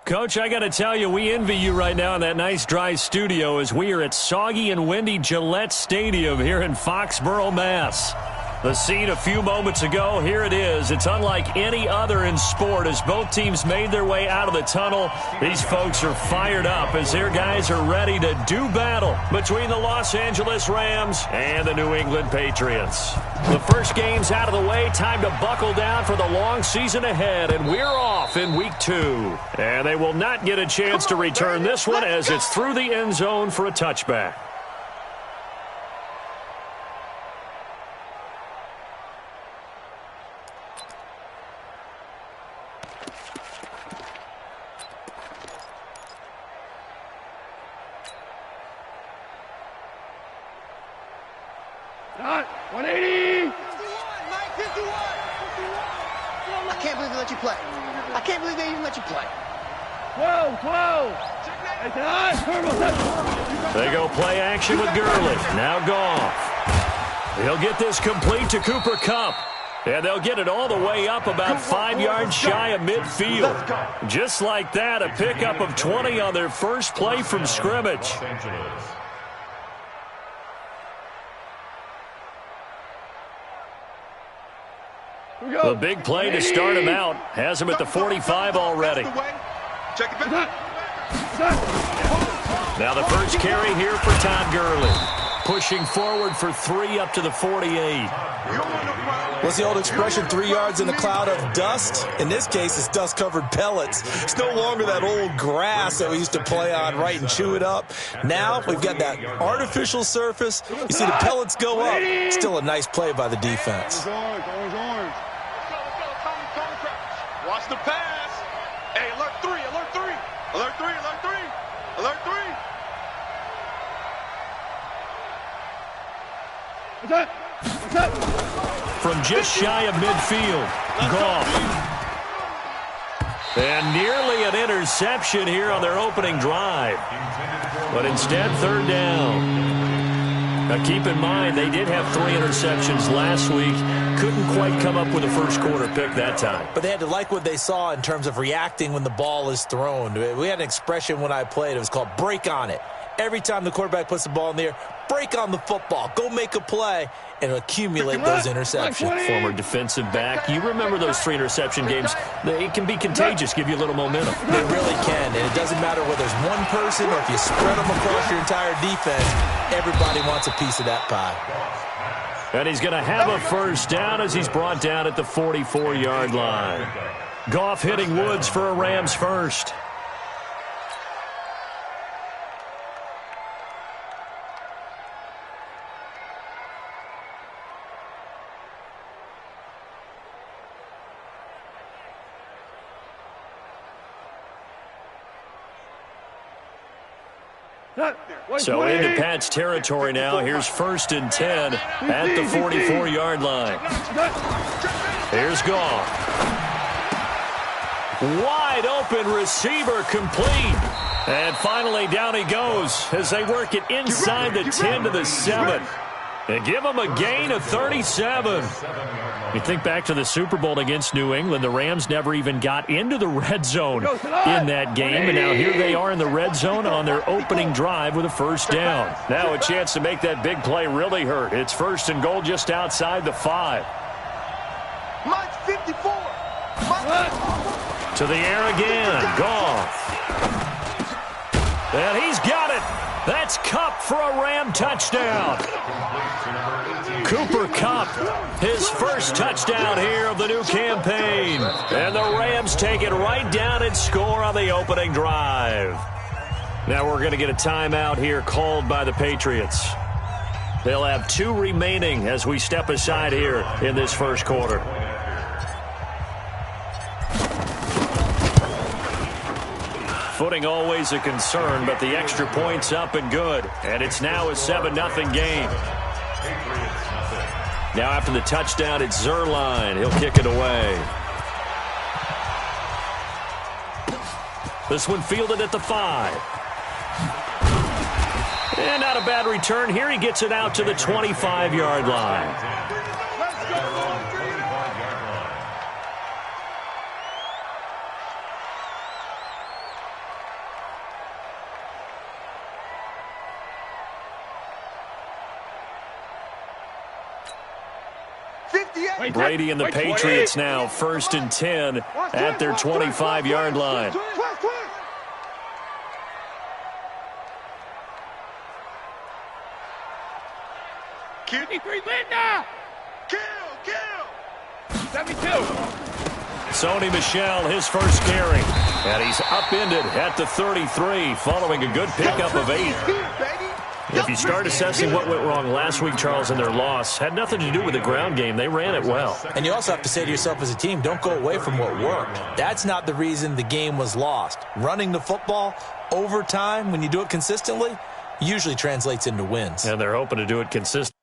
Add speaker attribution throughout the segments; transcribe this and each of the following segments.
Speaker 1: Coach, I got to tell you, we envy you right now in that nice dry studio as we are at soggy and windy Gillette Stadium here in Foxborough, Mass. The scene a few moments ago, here it is. It's unlike any other in sport as both teams made their way out of the tunnel. These folks are fired up as their guys are ready to do battle between the Los Angeles Rams and the New England Patriots. The first game's out of the way. Time to buckle down for the long season ahead, and we're off in week 2. And they will not get a chance to return this one as it's through the end zone for a touchback. They go play action with Gurley. Now Goff. He'll get this complete to Cooper Kupp. And they'll get it all the way up about 5 yards shy of midfield. Just like that, a pickup of 20 on their first play from scrimmage. The big play to start him out. Has him at the 45 already. Now the first carry here for Todd Gurley. Pushing forward for 3 up to the 48.
Speaker 2: What's the old expression, 3 yards in a cloud of dust? In this case, it's dust-covered pellets. It's no longer that old grass that we used to play on, right, and chew it up. Now we've got that artificial surface. You see the pellets go up. Still a nice play by the defense.
Speaker 3: Watch the pass. Hey, alert 3, alert 3. Alert 3, alert 3. Alert 3.
Speaker 4: What's up? What's up?
Speaker 1: From just shy of midfield, Goff. And nearly an interception here on their opening drive. But instead, third down. Now keep in mind, they did have 3 interceptions last week. Couldn't quite come up with a first quarter pick that time.
Speaker 2: But they had to like what they saw in terms of reacting when the ball is thrown. We had an expression when I played. It was called break on it. Every time the quarterback puts the ball in the air, break on the football. Go make a play and accumulate those interceptions.
Speaker 1: Former defensive back. You remember those 3 interception games. It can be contagious, give you a little momentum.
Speaker 2: They really can, and it doesn't matter whether it's one person or if you spread them across your entire defense. Everybody wants a piece of that pie.
Speaker 1: And he's going to have a first down as he's brought down at the 44-yard line. Goff hitting Woods for a Rams first. So into Pat's territory now. Here's 1st and 10 at the 44-yard line. Here's Goff. Wide open receiver complete. And finally down he goes as they work it inside the 10 to the 7. And give him a gain of 37. You think back to the Super Bowl against New England, the Rams never even got into the red zone in that game. And now here they are in the red zone on their opening drive with a first down. Now a chance to make that big play really hurt. It's 1st and goal just outside the 5.
Speaker 3: Mike 54.
Speaker 1: To the air again. Goff. And he's got it. That's Kupp for a Ram touchdown. Cooper Kupp, his first touchdown here of the new campaign. And the Rams take it right down and score on the opening drive. Now we're going to get a timeout here called by the Patriots. They'll have 2 remaining as we step aside here in this first quarter. Footing always a concern, but the extra point's up and good. And it's now a 7-0 game. Now after the touchdown, it's Zuerlein. He'll kick it away. This one fielded at the 5. And not a bad return here. He gets it out to the 25-yard line. Brady and the Patriots now 1st and 10 at their 25-yard line.
Speaker 3: Kill.
Speaker 4: 72.
Speaker 1: Sony Michel, his first carry. And he's upended at the 33 following a good pickup of 8. If you start assessing what went wrong last week, Charles, in their loss, had nothing to do with the ground game. They ran it well.
Speaker 2: And you also have to say to yourself as a team, don't go away from what worked. That's not the reason the game was lost. Running the football over time, when you do it consistently, usually translates into wins.
Speaker 1: And they're hoping to do it consistently.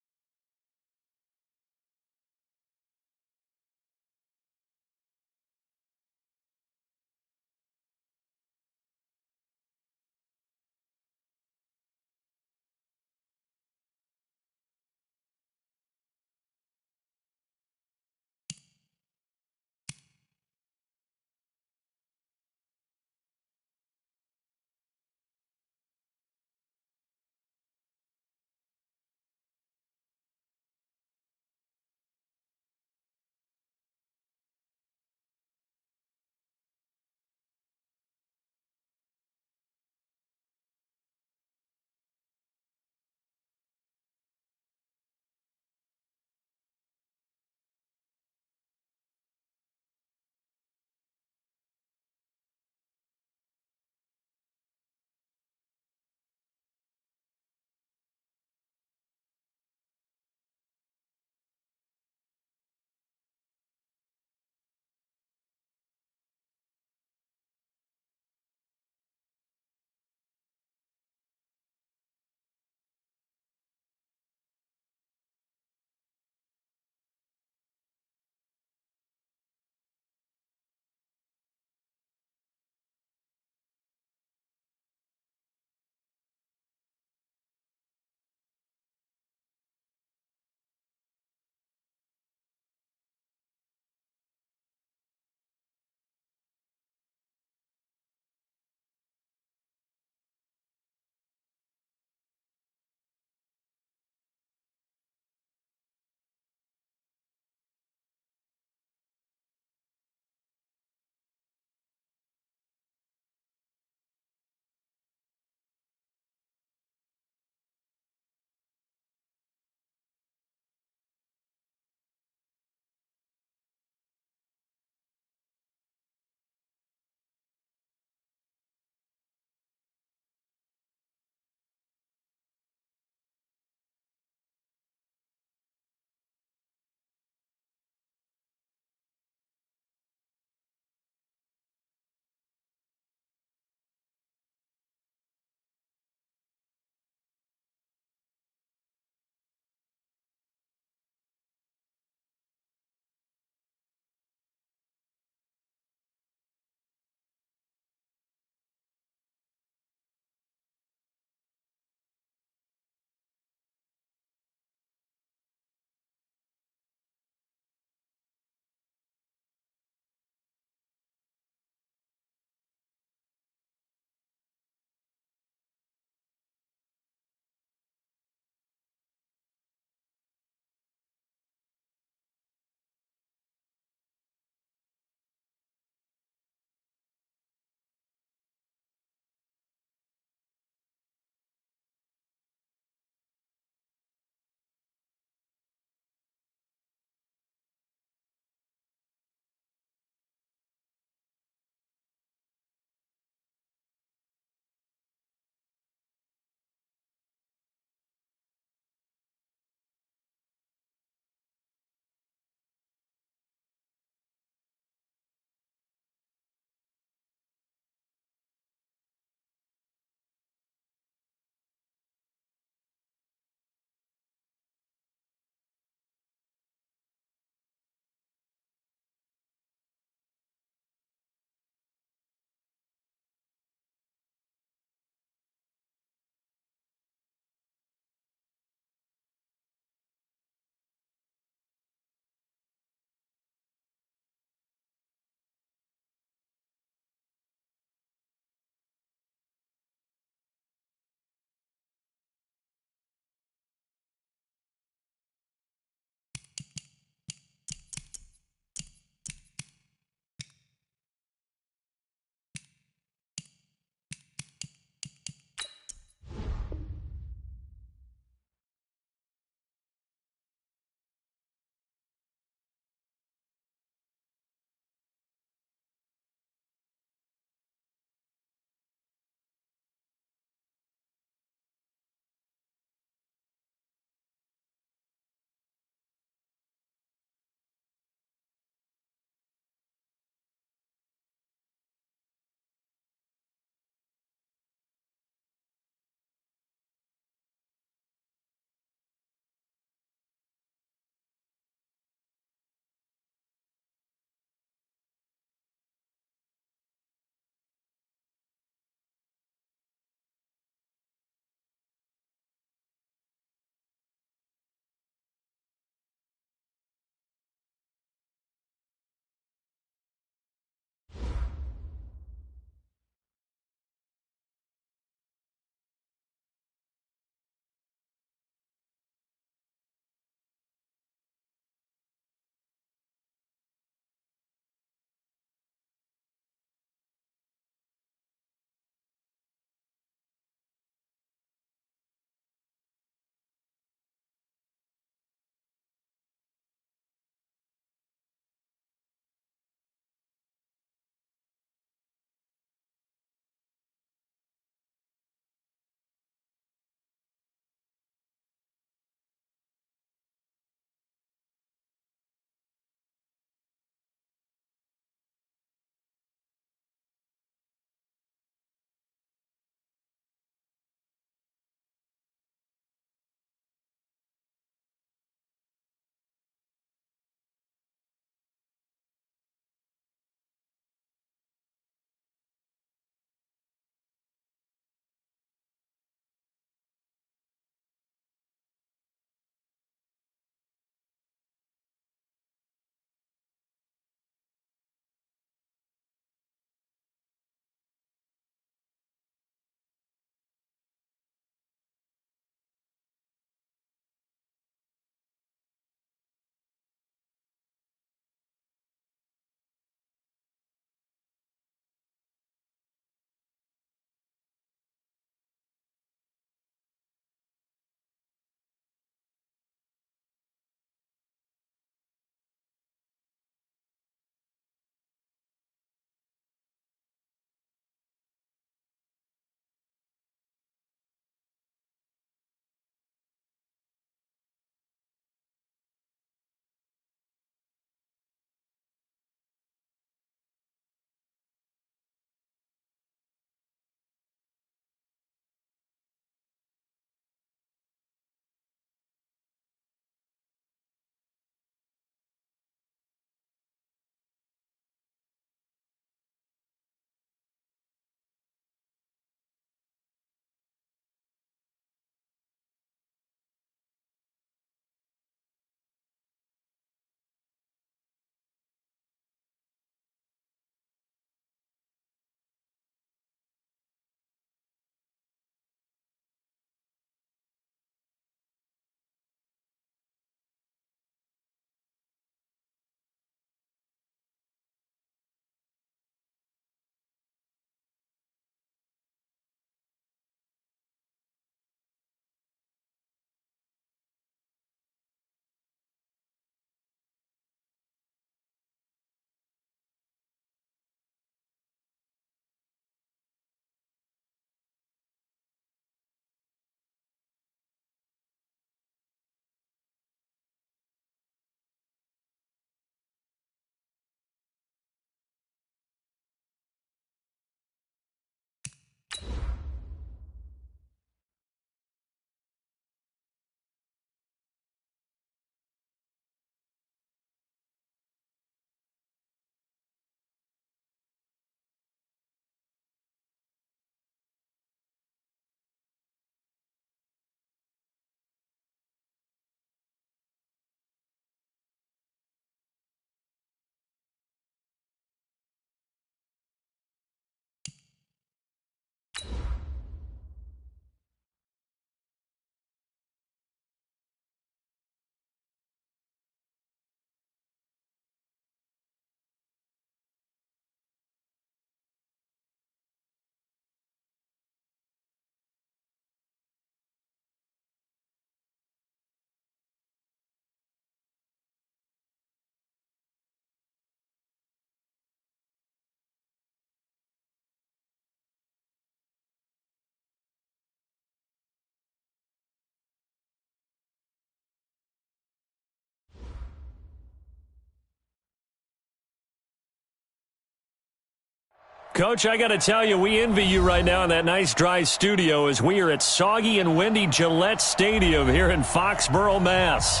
Speaker 1: Coach, I got to tell you, we envy you right now in that nice dry studio as we are at soggy and windy Gillette Stadium here in Foxborough, Mass.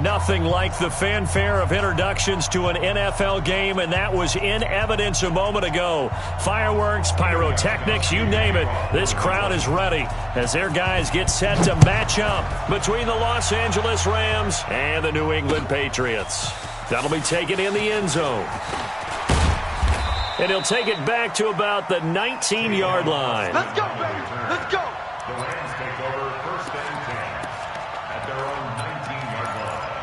Speaker 1: Nothing like the fanfare of introductions to an NFL game, and that was in evidence a moment ago. Fireworks, pyrotechnics, you name it. This crowd is ready as their guys get set to match up between the Los Angeles Rams and the New England Patriots. That'll be taken in the end zone. And he'll take it back to about the 19-yard line.
Speaker 3: Let's go, baby. Let's go.
Speaker 5: The Rams take over first and 10 at their own 19-yard line.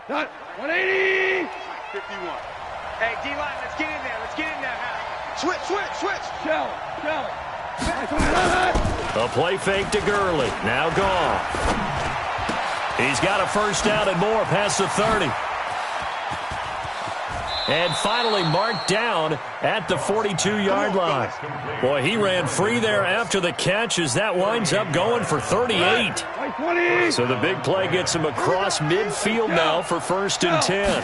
Speaker 4: Not 180.
Speaker 3: 51.
Speaker 6: Hey, D-line, let's get in there. Let's get in there now.
Speaker 3: Switch.
Speaker 4: Shell.
Speaker 1: A play fake to Gurley. Now gone. He's got a first down and more past the 30. And finally marked down at the 42-yard line. Boy, he ran free there after the catch as that winds up going for 38. So the big play gets him across midfield now for first and 10.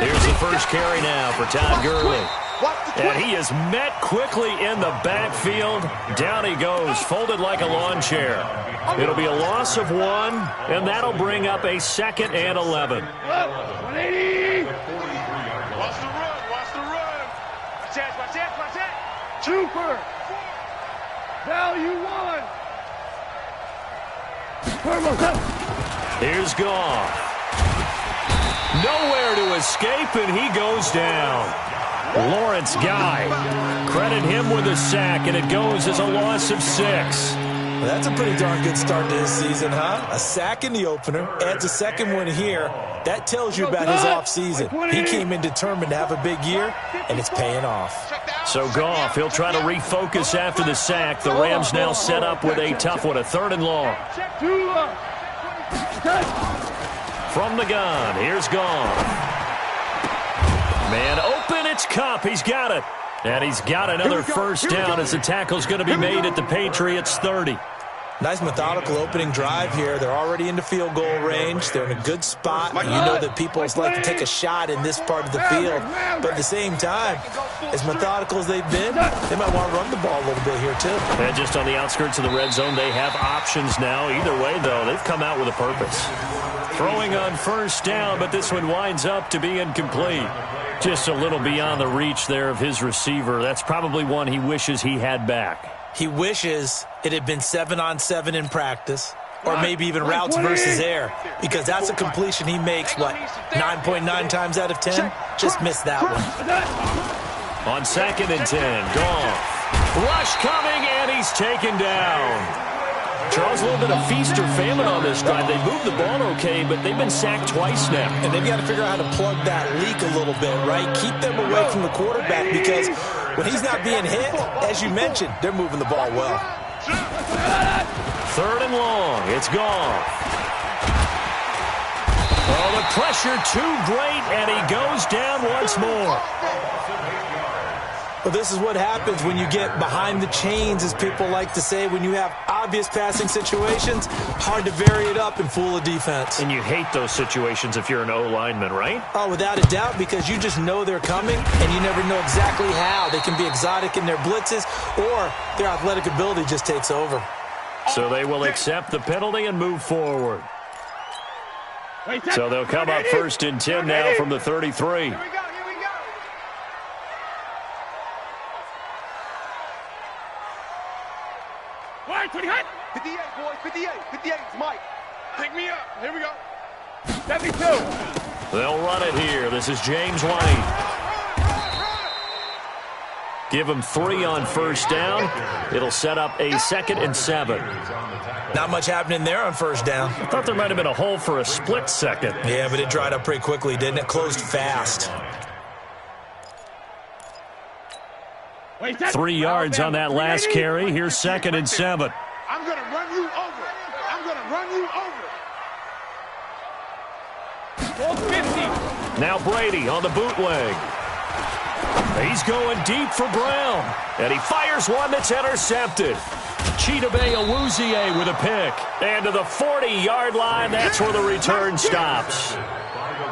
Speaker 1: Here's the first carry now for Todd Gurley. And he is met quickly in the backfield. Down he goes, folded like a lawn chair. It'll be a loss of 1, and that'll bring up a 2nd and 11.
Speaker 4: 180.
Speaker 3: Watch the run.
Speaker 6: Watch that.
Speaker 4: Trooper. Value 1.
Speaker 1: Here's Goff. Nowhere to escape, and he goes down. Lawrence Guy. Credit him with a sack, and it goes as a loss of 6.
Speaker 2: Well, that's a pretty darn good start to his season, huh? A sack in the opener, adds a second one here. That tells you about his offseason. He came in determined to have a big year, and it's paying off.
Speaker 1: So Goff, he'll try to refocus after the sack. The Rams now set up with a tough one, a 3rd and long. From the gun, here's Goff. Man open, it's Kupp. He's got it. And he's got another first down as the tackle's going to be made at the Patriots' 30.
Speaker 2: Nice methodical opening drive here. They're already into field goal range. They're in a good spot. You know that people like to take a shot in this part of the field. But at the same time, as methodical as they've been, they might want to run the ball a little bit here too.
Speaker 1: And just on the outskirts of the red zone, they have options now. Either way, though, they've come out with a purpose. Throwing on first down, but this one winds up to be incomplete. Just a little beyond the reach there of his receiver. That's probably one he wishes he had back.
Speaker 2: He wishes it had been 7-on-7 in practice, or maybe even routes versus air, because that's a completion he makes, 9.9 times out of 10? Just missed that one.
Speaker 1: On 2nd and 10, Goff. Rush coming, and he's taken down. Charles, a little bit of feast or famine on this drive. They moved the ball okay, but they've been sacked twice now.
Speaker 2: And they've got to figure out how to plug that leak a little bit, right? Keep them away from the quarterback, because when he's not being hit, as you mentioned, they're moving the ball well.
Speaker 1: 3rd and long. It's Goff. Oh, the pressure too great, and he goes down once more.
Speaker 2: Well, this is what happens when you get behind the chains, as people like to say. When you have obvious passing situations, hard to vary it up and fool a defense.
Speaker 1: And you hate those situations if you're an O-lineman, right?
Speaker 2: Oh, without a doubt, because you just know they're coming, and you never know exactly how. They can be exotic in their blitzes, or their athletic ability just takes over.
Speaker 1: So they will accept the penalty and move forward. So they'll come up 1st and 10 now from the 33.
Speaker 6: Here we go.
Speaker 4: 58,
Speaker 3: 58, boys. 58. 58. It's Mike.
Speaker 4: pick me up. Here we go. 72.
Speaker 1: They'll run it here. This is James White. Give him 3 on first down. It'll set up a 2nd and 7.
Speaker 2: Not much happening there on first down.
Speaker 1: I thought there might have been a hole for a split second.
Speaker 2: Yeah, but it dried up pretty quickly, didn't it? Closed fast.
Speaker 1: 3 yards on that last carry. Here's 2nd and 7.
Speaker 4: I'm going to run you over. I'm going to run you over. 450.
Speaker 1: Now Brady on the bootleg. He's going deep for Brown. And he fires one that's intercepted. Chidobe Awuzie with a pick. And to the 40-yard line, that's where the return stops.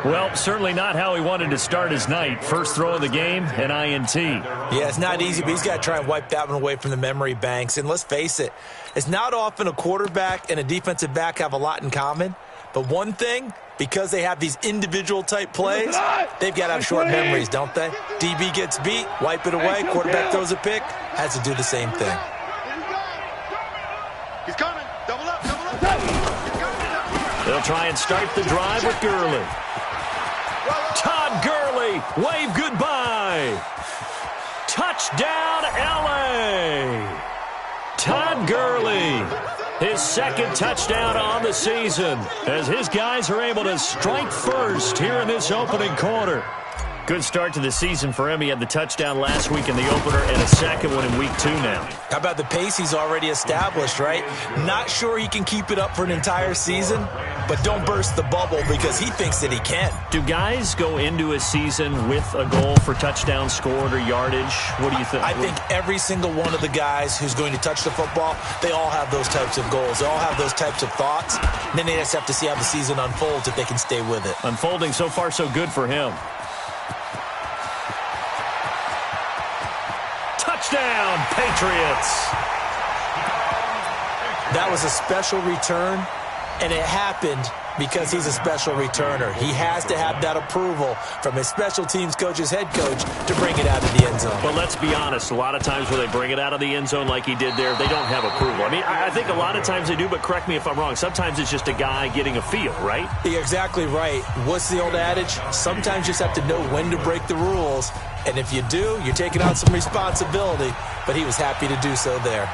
Speaker 1: Well, certainly not how he wanted to start his night. First throw of the game, an INT.
Speaker 2: Yeah, it's not easy, but he's got to try and wipe that one away from the memory banks. And let's face it, it's not often a quarterback and a defensive back have a lot in common. But one thing, because they have these individual type plays, they've got to have short memories, don't they? DB gets beat, wipe it away, quarterback throws a pick, has to do the same thing.
Speaker 3: He's coming. Double up, double up.
Speaker 1: They'll try and start the drive with Gurley. Todd Gurley, wave goodbye. Touchdown, LA. Todd Gurley, his second touchdown on the season, as his guys are able to strike first here in this opening quarter. Good start to the season for him. He had the touchdown last week in the opener and a second one in week 2 now.
Speaker 2: How about the pace he's already established, right? Not sure he can keep it up for an entire season, but don't burst the bubble because he thinks that he can.
Speaker 1: Do guys go into a season with a goal for touchdown scored or yardage? What do you think?
Speaker 2: I think every single one of the guys who's going to touch the football, they all have those types of goals. They all have those types of thoughts. And then they just have to see how the season unfolds if they can stay with it.
Speaker 1: Unfolding so far so good for him. Touchdown, Patriots.
Speaker 2: That was a special return, and it happened because he's a special returner. He has to have that approval from his special teams coach's head coach to bring it out of the end zone.
Speaker 1: But let's be honest, a lot of times when they bring it out of the end zone like he did there, they don't have approval. I mean, I think a lot of times they do, but correct me if I'm wrong. Sometimes it's just a guy getting a feel, right?
Speaker 2: You're exactly right. What's the old adage? Sometimes you just have to know when to break the rules. And if you do, you're taking on some responsibility. But he was happy to do so there.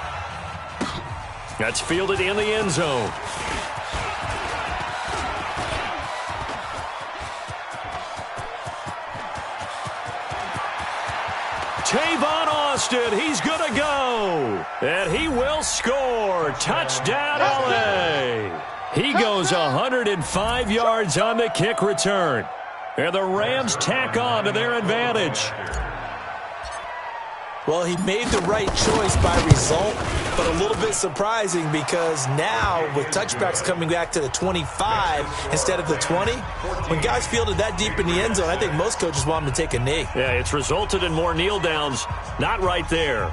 Speaker 1: That's fielded in the end zone. Tavon Austin, he's going to go. And he will score. Touchdown, LA. He goes 105 yards on the kick return. And the Rams tack on to their advantage.
Speaker 2: Well, he made the right choice by result, but a little bit surprising because now with touchbacks coming back to the 25 instead of the 20, when guys fielded that deep in the end zone, I think most coaches want him to take a knee.
Speaker 1: Yeah, it's resulted in more kneel downs. Not right there.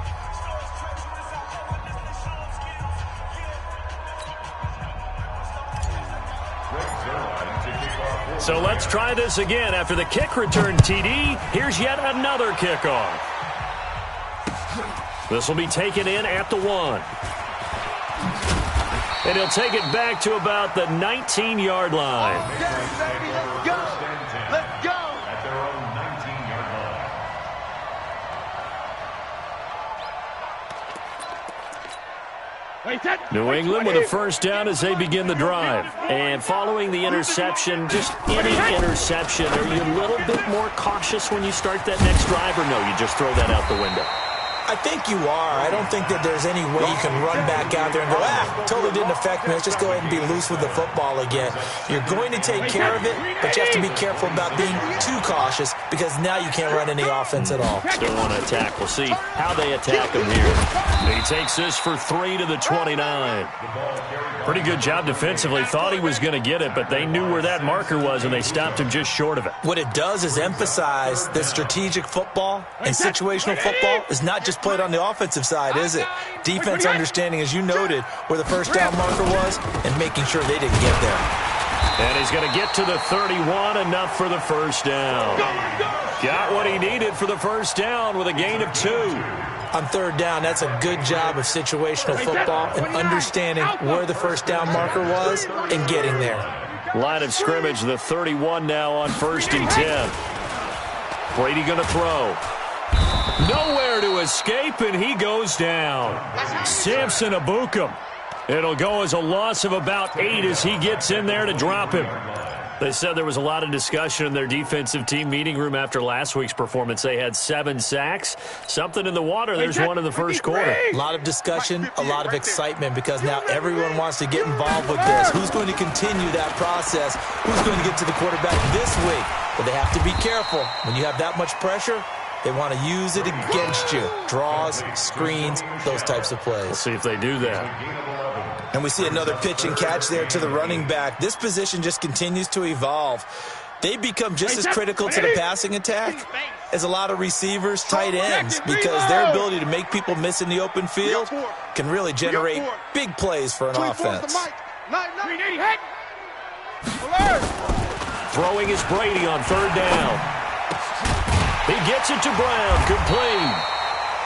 Speaker 1: So let's try this again. After the kick return TD, here's yet another kickoff. This will be taken in at the 1. And he'll take it back to about the 19-yard line.
Speaker 3: Let's go. Let's go.
Speaker 5: At their own 19-yard line.
Speaker 1: New England with a first down as they begin the drive. And following the interception, just any interception, are you a little bit more cautious when you start that next drive, or no, you just throw that out the window?
Speaker 2: I think you are. I don't think that there's any way you can run back out there and go, totally didn't affect me. Let's just go ahead and be loose with the football again. You're going to take care of it, but you have to be careful about being too cautious because now you can't run any offense at all.
Speaker 1: Still want to attack. We'll see how they attack him here. He takes this for 3 to the 29. Pretty good job defensively. Thought he was going to get it, but they knew where that marker was, and they stopped him just short of it.
Speaker 2: What it does is emphasize that strategic football and situational football is not just played on the offensive side, is it? Defense understanding, as you noted, where the first down marker was and making sure they didn't get there.
Speaker 1: And he's going to get to the 31, enough for the first down. Got what he needed for the first down with a gain of 2.
Speaker 2: On third down, that's a good job of situational football and understanding where the first down marker was and getting there.
Speaker 1: Line of scrimmage, the 31 now on 1st and 10. Brady going to throw. Nowhere to escape, and he goes down. Samson Ebukam. It'll go as a loss of about 8 as he gets in there to drop him. They said there was a lot of discussion in their defensive team meeting room after last week's performance. They had 7 sacks. Something in the water. There's one in the first quarter.
Speaker 2: A lot of discussion, a lot of excitement because now everyone wants to get involved with this. Who's going to continue that process? Who's going to get to the quarterback this week? But they have to be careful. When you have that much pressure, They want to use it against you. Draws, screens, those types of plays.
Speaker 1: We'll see if they do that.
Speaker 2: And we see another pitch and catch there to the running back. This position just continues to evolve. They become just as critical to the passing attack as a lot of receivers, tight ends, because their ability to make people miss in the open field can really generate big plays for an offense.
Speaker 1: Throwing is Brady on third down. He gets it to Brown, complete.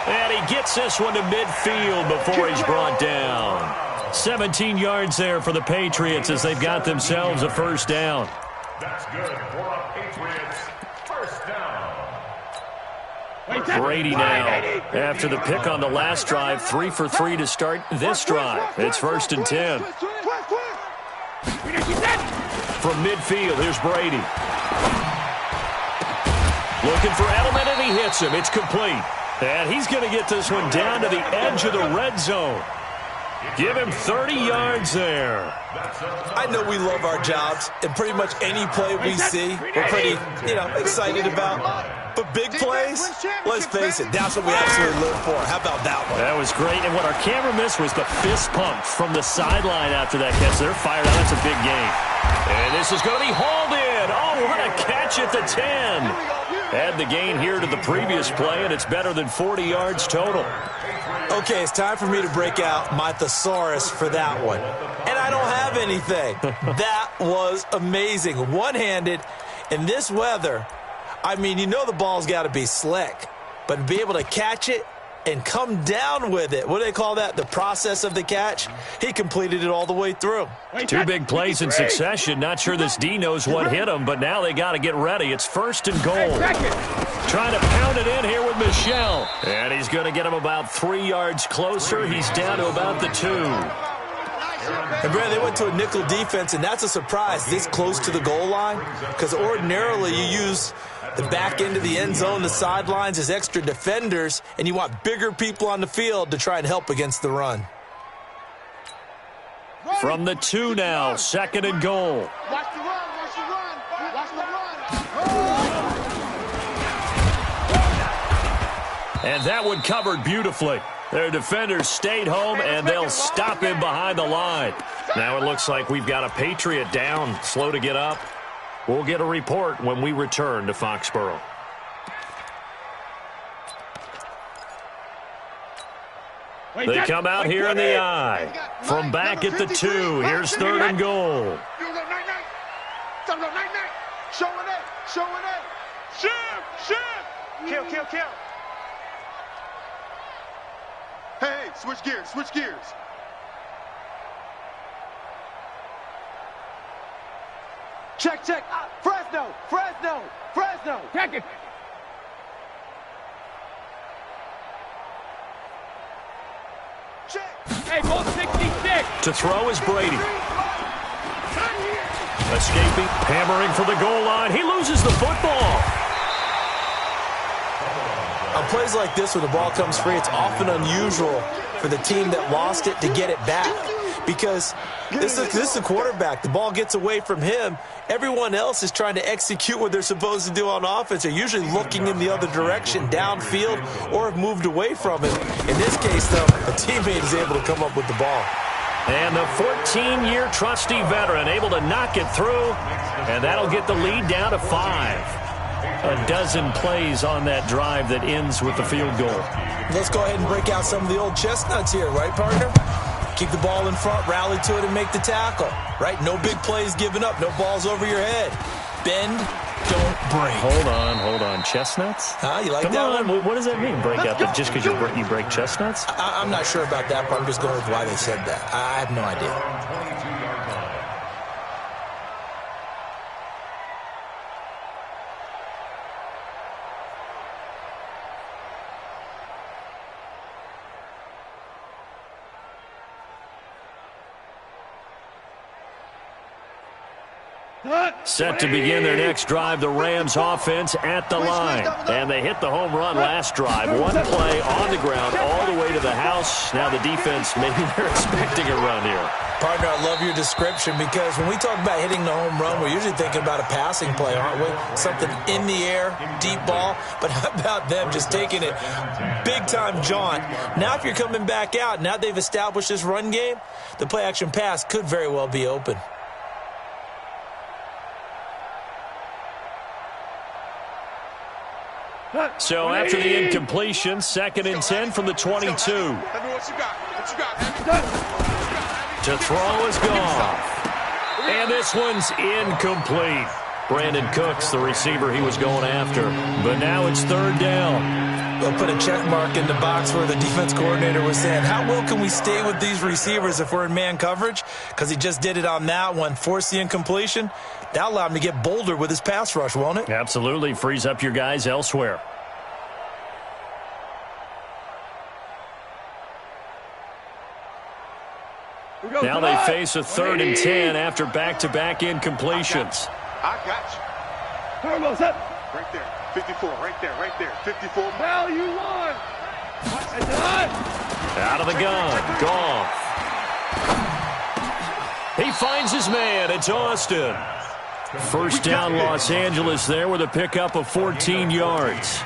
Speaker 1: And he gets this one to midfield before he's brought down. 17 yards there for the Patriots as they've got themselves a first down.
Speaker 5: That's good for a Patriots first down.
Speaker 1: Brady now, after the pick on the last drive, 3 for 3 to start this drive. It's 1st and 10. From midfield, here's Brady. Looking for Edelman, and he hits him. It's complete. And he's going to get this one down to the edge of the red zone. Give him 30 yards there.
Speaker 2: I know we love our jobs, and pretty much any play we see, we're pretty, excited about. But big plays, let's face it, that's what we absolutely live for. How about that one?
Speaker 1: That was great, and what our camera missed was the fist pump from the sideline after that catch. They're fired out. That's a big game. And this is going to be hauled in. Oh, what a catch at the 10. Add the gain here to the previous play, and it's better than 40 yards total.
Speaker 2: Okay, it's time for me to break out my thesaurus for that one. And I don't have anything. That was amazing. One-handed in this weather. I mean, the ball's got to be slick. But to be able to catch it and come down with it, what do they call that? The process of the catch? He completed it all the way through.
Speaker 1: 2 big plays in succession. Not sure this D knows what hit him, but now they got to get ready. It's 1st and goal. Trying to pound it in here with Michel. And he's going to get him about 3 yards closer. He's down to about the 2.
Speaker 2: And, Brad, they went to a nickel defense, and that's a surprise this close to the goal line, because ordinarily you use the back end of the end zone, the sidelines as extra defenders, and you want bigger people on the field to try and help against the run.
Speaker 1: From the 2 now, 2nd and goal.
Speaker 4: Watch the run, watch the run, watch the run.
Speaker 1: And that one covered beautifully. Their defenders stayed home, and they'll stop him behind the line. Now it looks like we've got a Patriot down, slow to get up. We'll get a report when we return to Foxborough. They come out here in the I. From back at the 2, here's 3rd and goal.
Speaker 4: Showing it. Shift.
Speaker 6: Kill.
Speaker 4: Hey, switch gears.
Speaker 6: Check. Fresno.
Speaker 4: Check it. Hey, ball 66.
Speaker 1: To throw is Brady. Escaping, hammering for the goal line. He loses the football.
Speaker 2: On plays like this, when the ball comes free, it's often unusual for the team that lost it to get it back. Because this is the quarterback. The ball gets away from him. Everyone else is trying to execute what they're supposed to do on offense. They're usually looking in the other direction, downfield, or have moved away from it. In this case, though, a teammate is able to come up with the ball.
Speaker 1: And the 14-year trusty veteran able to knock it through, and that'll get the lead down to 5. A dozen plays on that drive that ends with the field goal.
Speaker 2: Let's go ahead and break out some of the old chestnuts here, right, partner? Keep the ball in front, rally to it, and make the tackle, right? No big plays given up, no balls over your head. Bend, don't break.
Speaker 1: Hold on. Chestnuts?
Speaker 2: You like
Speaker 1: Come
Speaker 2: that
Speaker 1: on.
Speaker 2: one?
Speaker 1: What does that mean, break out? Just because you break chestnuts?
Speaker 2: I'm not sure about that, but I'm just going with why they said that. I have no idea.
Speaker 1: Set to begin their next drive, the Rams offense at the line. And they hit the home run last drive. One play on the ground all the way to the house. Now the defense, maybe they're expecting a run here.
Speaker 2: Partner, I love your description because when we talk about hitting the home run, we're usually thinking about a passing play, aren't we? Something in the air, deep ball. But how about them just taking it big-time jaunt? Now if you're coming back out, now they've established this run game, the play-action pass could very well be open.
Speaker 1: So after the incompletion, 2nd and 10 from the 22.
Speaker 3: What you got? What you got?
Speaker 1: To throw is Goff. And this one's incomplete. Brandon Cooks, the receiver he was going after. But now it's 3rd down.
Speaker 2: They'll put a check mark in the box where the defense coordinator was saying, how well can we stay with these receivers if we're in man coverage? Because he just did it on that one, forced the incompletion. That allowed him to get bolder with his pass rush, won't it?
Speaker 1: Absolutely. Frees up your guys elsewhere. Now they face a 3rd and 10 after back-to-back incompletions.
Speaker 3: I got you. Right there. 54. Right there. 54.
Speaker 4: Value one.
Speaker 1: Out of the gun. Goff. He finds his man. It's Austin. First down, Los Angeles there with a pickup of 14 yards.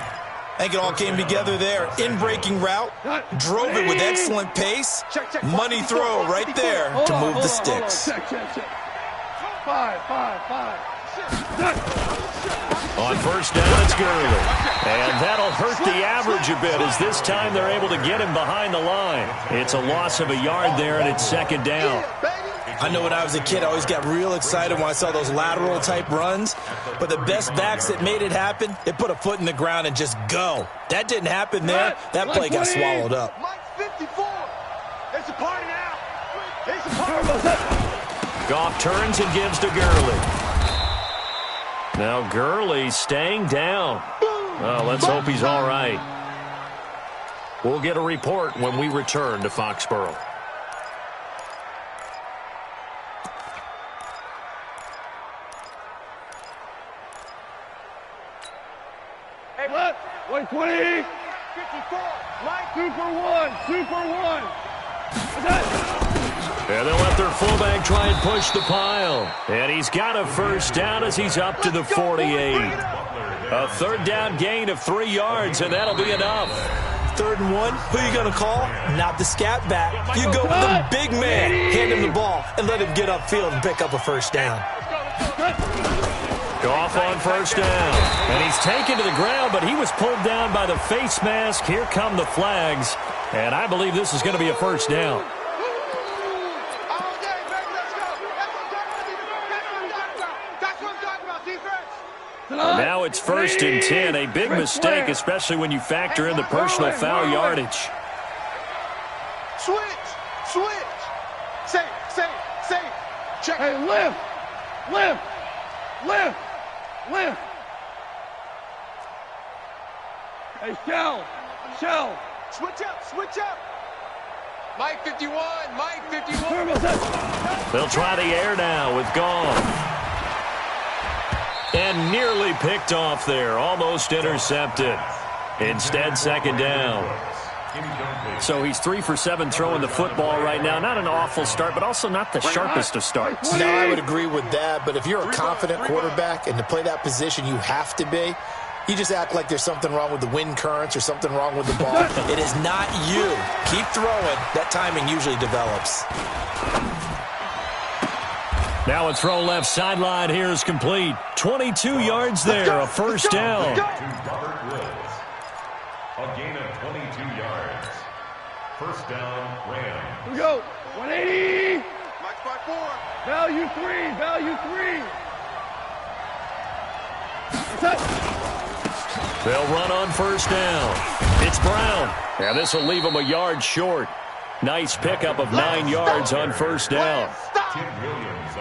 Speaker 2: I think it all came together there. In-breaking route, drove it with excellent pace. Money throw right there to move the sticks.
Speaker 4: Five.
Speaker 1: On first down, it's Gurley. And that'll hurt the average a bit as this time they're able to get him behind the line. It's a loss of a yard there, and it's 2nd down.
Speaker 2: I know when I was a kid, I always got real excited when I saw those lateral-type runs. But the best backs that made it happen, they put a foot in the ground and just go. That didn't happen there. That play got swallowed up.
Speaker 4: Mike 54. It's a party now. It's a party.
Speaker 1: Goff turns and gives to Gurley. Now Gurley staying down. Well, let's hope he's all right. We'll get a report when we return to Foxborough.
Speaker 4: What? 120. 54. Mike. Super one.
Speaker 1: And they'll let their fullback try and push the pile. And he's got a first down as he's up to the 48. A 3rd down gain of 3 yards, and that'll be enough.
Speaker 2: 3rd and 1, who are you going to call? Not the scat back. You go with the big man. Hand him the ball and let him get upfield and pick up a first down.
Speaker 1: Goff on first down. And he's taken to the ground, but he was pulled down by the face mask. Here come the flags. And I believe this is going to be a first down. Now it's 1st and 10. A big mistake, especially when you factor in the personal foul yardage.
Speaker 3: Switch. Safe. Check.
Speaker 4: Hey, lift. Hey, shell.
Speaker 3: Switch up. Mike 51.
Speaker 1: They'll try the air now with Goff. And nearly picked off there. Almost intercepted. Instead, 2nd down. So he's 3 for 7 throwing the football right now. Not an awful start, but also not the sharpest of starts.
Speaker 7: No, I would agree with that. But if you're a confident quarterback and to play that position you have to be, you just act like there's something wrong with the wind currents or something wrong with the ball.
Speaker 2: It is not you. Keep throwing. That timing usually develops.
Speaker 1: Now a throw left sideline here is complete. 22 yards there, a first down.
Speaker 5: A gain of 22 yards. First down, Rams.
Speaker 4: Here we go. 180.
Speaker 3: Mike's by 4.
Speaker 4: Value three.
Speaker 1: They'll run on first down. It's Brown. And this will leave them a yard short. Nice pickup of 9 yards on first down.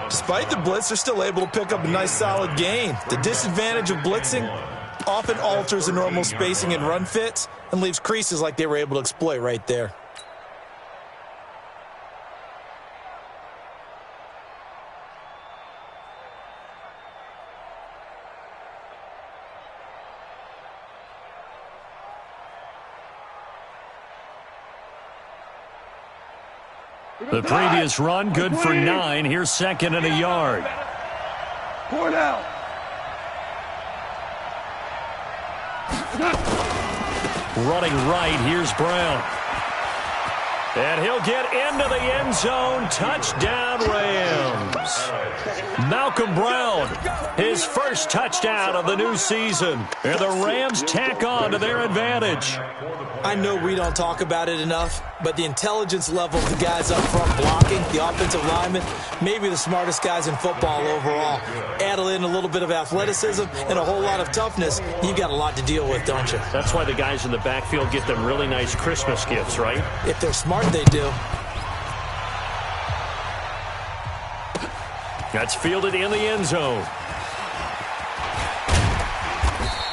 Speaker 2: Despite the blitz, they're still able to pick up a nice solid gain. The disadvantage of blitzing often alters the normal spacing and run fits and leaves creases like they were able to exploit right there.
Speaker 1: The previous run, good for 9. Here's second and a yard.
Speaker 4: Pour it out.
Speaker 1: Running right, here's Brown. And he'll get into the end zone. Touchdown, Rams. Malcolm Brown, his first touchdown of the new season. And the Rams tack on to their advantage.
Speaker 2: I know we don't talk about it enough, but the intelligence level of the guys up front blocking, the offensive linemen, maybe the smartest guys in football overall. Add in a little bit of athleticism and a whole lot of toughness, you got a lot to deal with, don't you?
Speaker 1: That's why the guys in the backfield get them really nice Christmas gifts, right?
Speaker 2: If they're smart, they do.
Speaker 1: That's fielded in the end zone.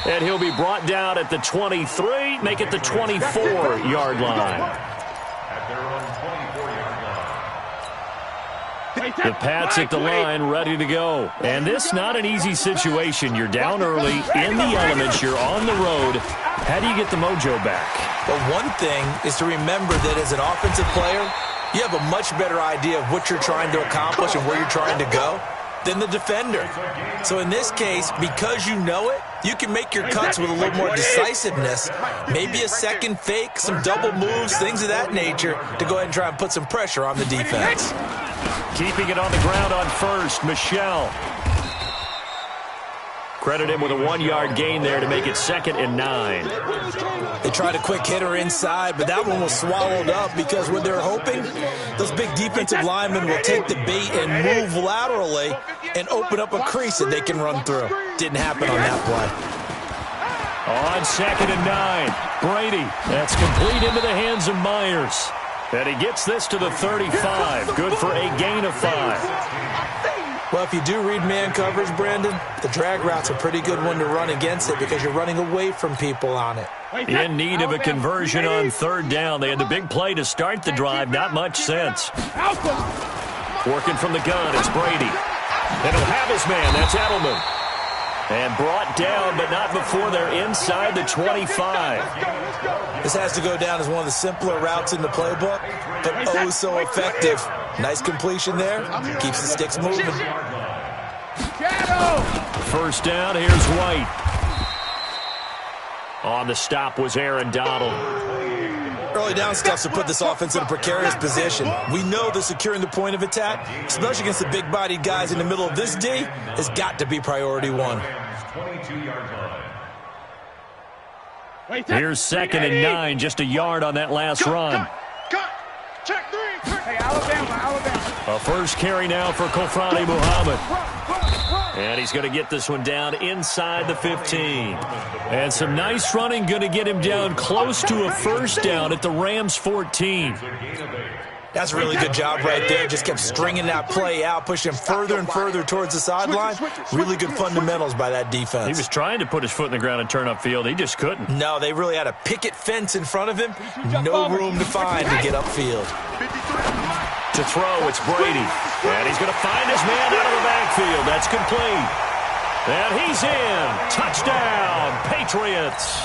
Speaker 1: And he'll be brought down at the 23, make it the 24-yard line.
Speaker 5: At their own 24-yard line.
Speaker 1: The Pats at the line, ready to go. And this not an easy situation. You're down early, in the elements, you're on the road. How do you get the mojo back?
Speaker 2: But one thing is to remember that as an offensive player, you have a much better idea of what you're trying to accomplish and where you're trying to go than the defender. So in this case, because you know it, you can make your cuts with a little more decisiveness, maybe a second fake, some double moves, things of that nature, to go ahead and try and put some pressure on the defense.
Speaker 1: Keeping it on the ground on first, Michel. Credit him with a 1-yard gain there to make it 2nd and 9.
Speaker 2: They tried a quick hitter inside, but that one was swallowed up because what they're hoping, those big defensive linemen will take the bait and move laterally and open up a crease that they can run through. Didn't happen on that play.
Speaker 1: On 2nd and 9, Brady. That's complete into the hands of Myers. And he gets this to the 35. Good for a gain of 5.
Speaker 2: Well, if you do read man coverage, Brandon, the drag route's a pretty good one to run against it because you're running away from people on it.
Speaker 1: In need of a conversion on 3rd down. They had the big play to start the drive. Not much sense. Working from the gun, it's Brady. And he'll have his man. That's Edelman. And brought down, but not before they're inside the 25.
Speaker 2: This has to go down as one of the simpler routes in the playbook, but oh so effective. Nice completion there. Keeps the sticks moving.
Speaker 1: First down, here's White. On the stop was Aaron Donald.
Speaker 2: Early down stuff to put this offense in a precarious position. We know that securing the point of attack, especially against the big-bodied guys in the middle of this D, has got to be priority 1.
Speaker 5: 22-yard line.
Speaker 1: Here's 2nd and 9, just a yard on that last run.
Speaker 3: Cut. Check 3.
Speaker 4: Hey, Alabama.
Speaker 1: A first carry now for Kofrani Muhammad. And he's going to get this one down inside the 15. And some nice running, going to get him down close to a first down at the Rams 14.
Speaker 2: That's a really good job right there. Just kept stringing that play out, pushing him further and further towards the sideline. Really good fundamentals by that defense.
Speaker 1: He was trying to put his foot in the ground and turn upfield. He just couldn't.
Speaker 2: No, they really had a picket fence in front of him. No room to find to get upfield.
Speaker 1: To throw, it's Brady. And he's going to find his man out of the backfield. That's complete. And he's in. Touchdown, Patriots.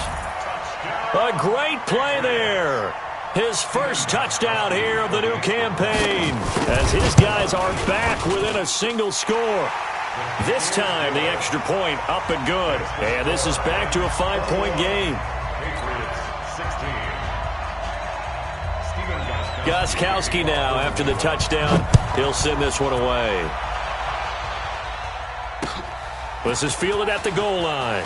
Speaker 1: A great play there. His first touchdown here of the new campaign as his guys are back within a single score. This time, the extra point up and good. And this is back to a 5-point game. Gostkowski now after the touchdown. He'll send this one away. This is fielded at the goal line.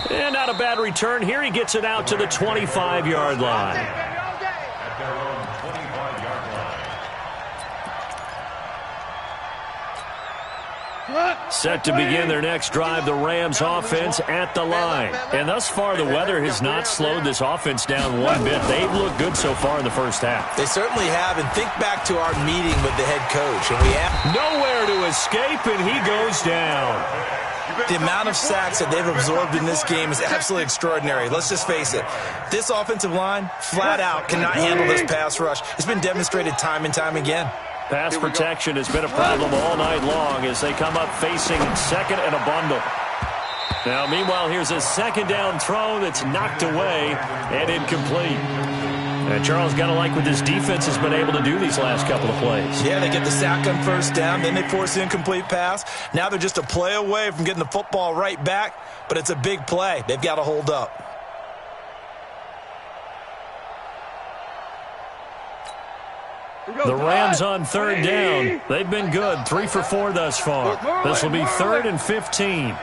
Speaker 1: And not a bad return here. He gets it out to the 25-yard line.
Speaker 5: At their own 25-yard line.
Speaker 1: Set to begin their next drive, the Rams offense at the line. And thus far, the weather has not slowed this offense down one bit. They've looked good so far in the first half.
Speaker 2: They certainly have. And think back to our meeting with the head coach. And we have
Speaker 1: nowhere to escape, and he goes down.
Speaker 2: The amount of sacks that they've absorbed in this game is absolutely extraordinary. Let's just face it. This offensive line, flat out, cannot handle this pass rush. It's been demonstrated time and time again.
Speaker 1: Pass protection has been a problem all night long as they come up facing second and a bundle. Now, meanwhile, here's a second down throw that's knocked away and incomplete. And Charles, got to like what this defense has been able to do these last couple of plays.
Speaker 2: Yeah, they get the sack on first down, then they force the incomplete pass. Now they're just a play away from getting the football right back, but it's a big play. They've got to hold up.
Speaker 1: The Rams on third down. They've been good, 3 for 4 thus far. This will be 3rd and 15.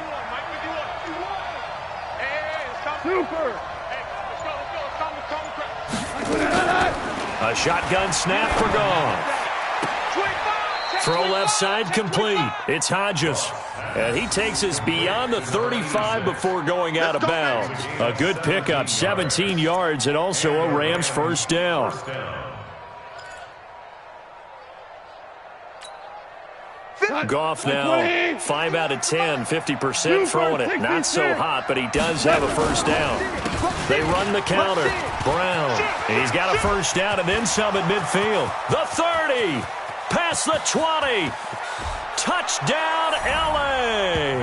Speaker 1: A shotgun snap for Goff. Throw left side complete. It's Hodges. And he takes us beyond the 35 before going out of bounds. A good pickup, 17 yards, and also a Rams first down. Goff now 5 out of 10, 50% throwing it. Not so hot, but he does have a first down. They run the counter. Brown. He's got a first down and then some at midfield. The 30. Past the 20. Touchdown, L.A.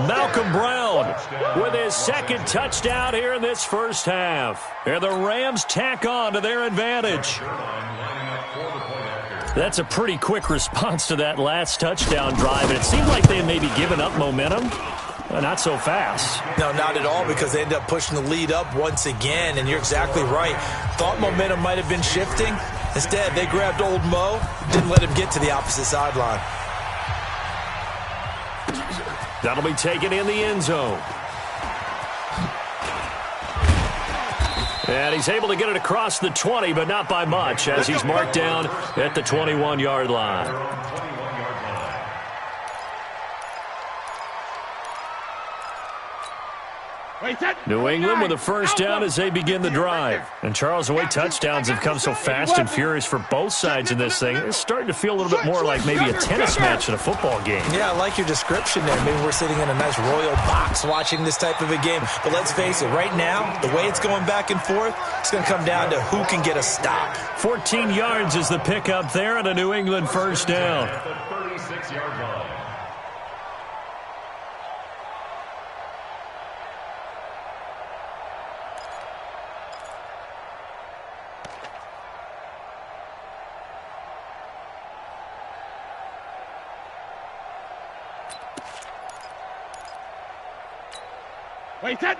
Speaker 1: Malcolm Brown with his second touchdown here in this first half. And the Rams tack on to their advantage. That's a pretty quick response to that last touchdown drive. And it seemed like they had maybe given up momentum. Not so fast.
Speaker 2: No, not at all, because they ended up pushing the lead up once again. And you're exactly right. Thought momentum might have been shifting. Instead, they grabbed old Mo, didn't let him get to the opposite sideline.
Speaker 1: That'll be taken in the end zone. And he's able to get it across the 20, but not by much, as he's marked down at the 21-yard line. New England with a first down as they begin the drive. And Charles, the way touchdowns have come so fast and furious for both sides in this thing, it's starting to feel a little bit more like maybe a tennis match in a football game.
Speaker 2: Yeah, I like your description there. Maybe we're sitting in a nice royal box watching this type of a game. But let's face it, right now, the way it's going back and forth, it's going to come down to who can get a stop.
Speaker 1: 14 yards is the pickup there and a New England first down.
Speaker 5: At the 36-yard line.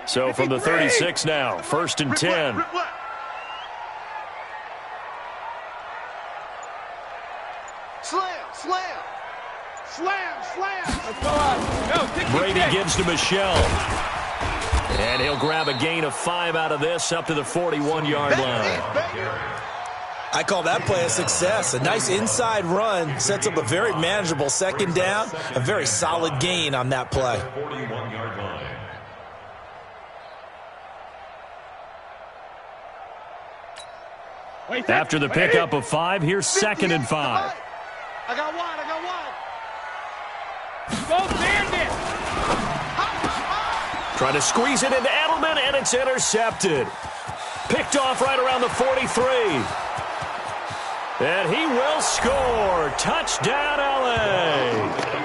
Speaker 1: So from the 36 now, 1st and 10.
Speaker 6: Slam.
Speaker 1: Brady gives to Michelle. And he'll grab a gain of 5 out of this up to the 41-yard line.
Speaker 2: I call that play a success. A nice inside run sets up a very manageable second down. A very solid gain on that play.
Speaker 5: 41-yard line.
Speaker 1: After the pickup of 5, here's 2nd and 5.
Speaker 6: I got one. Go Bandit.
Speaker 1: Trying to squeeze it into Edelman, and it's intercepted. Picked off right around the 43. And he will score. Touchdown, L.A.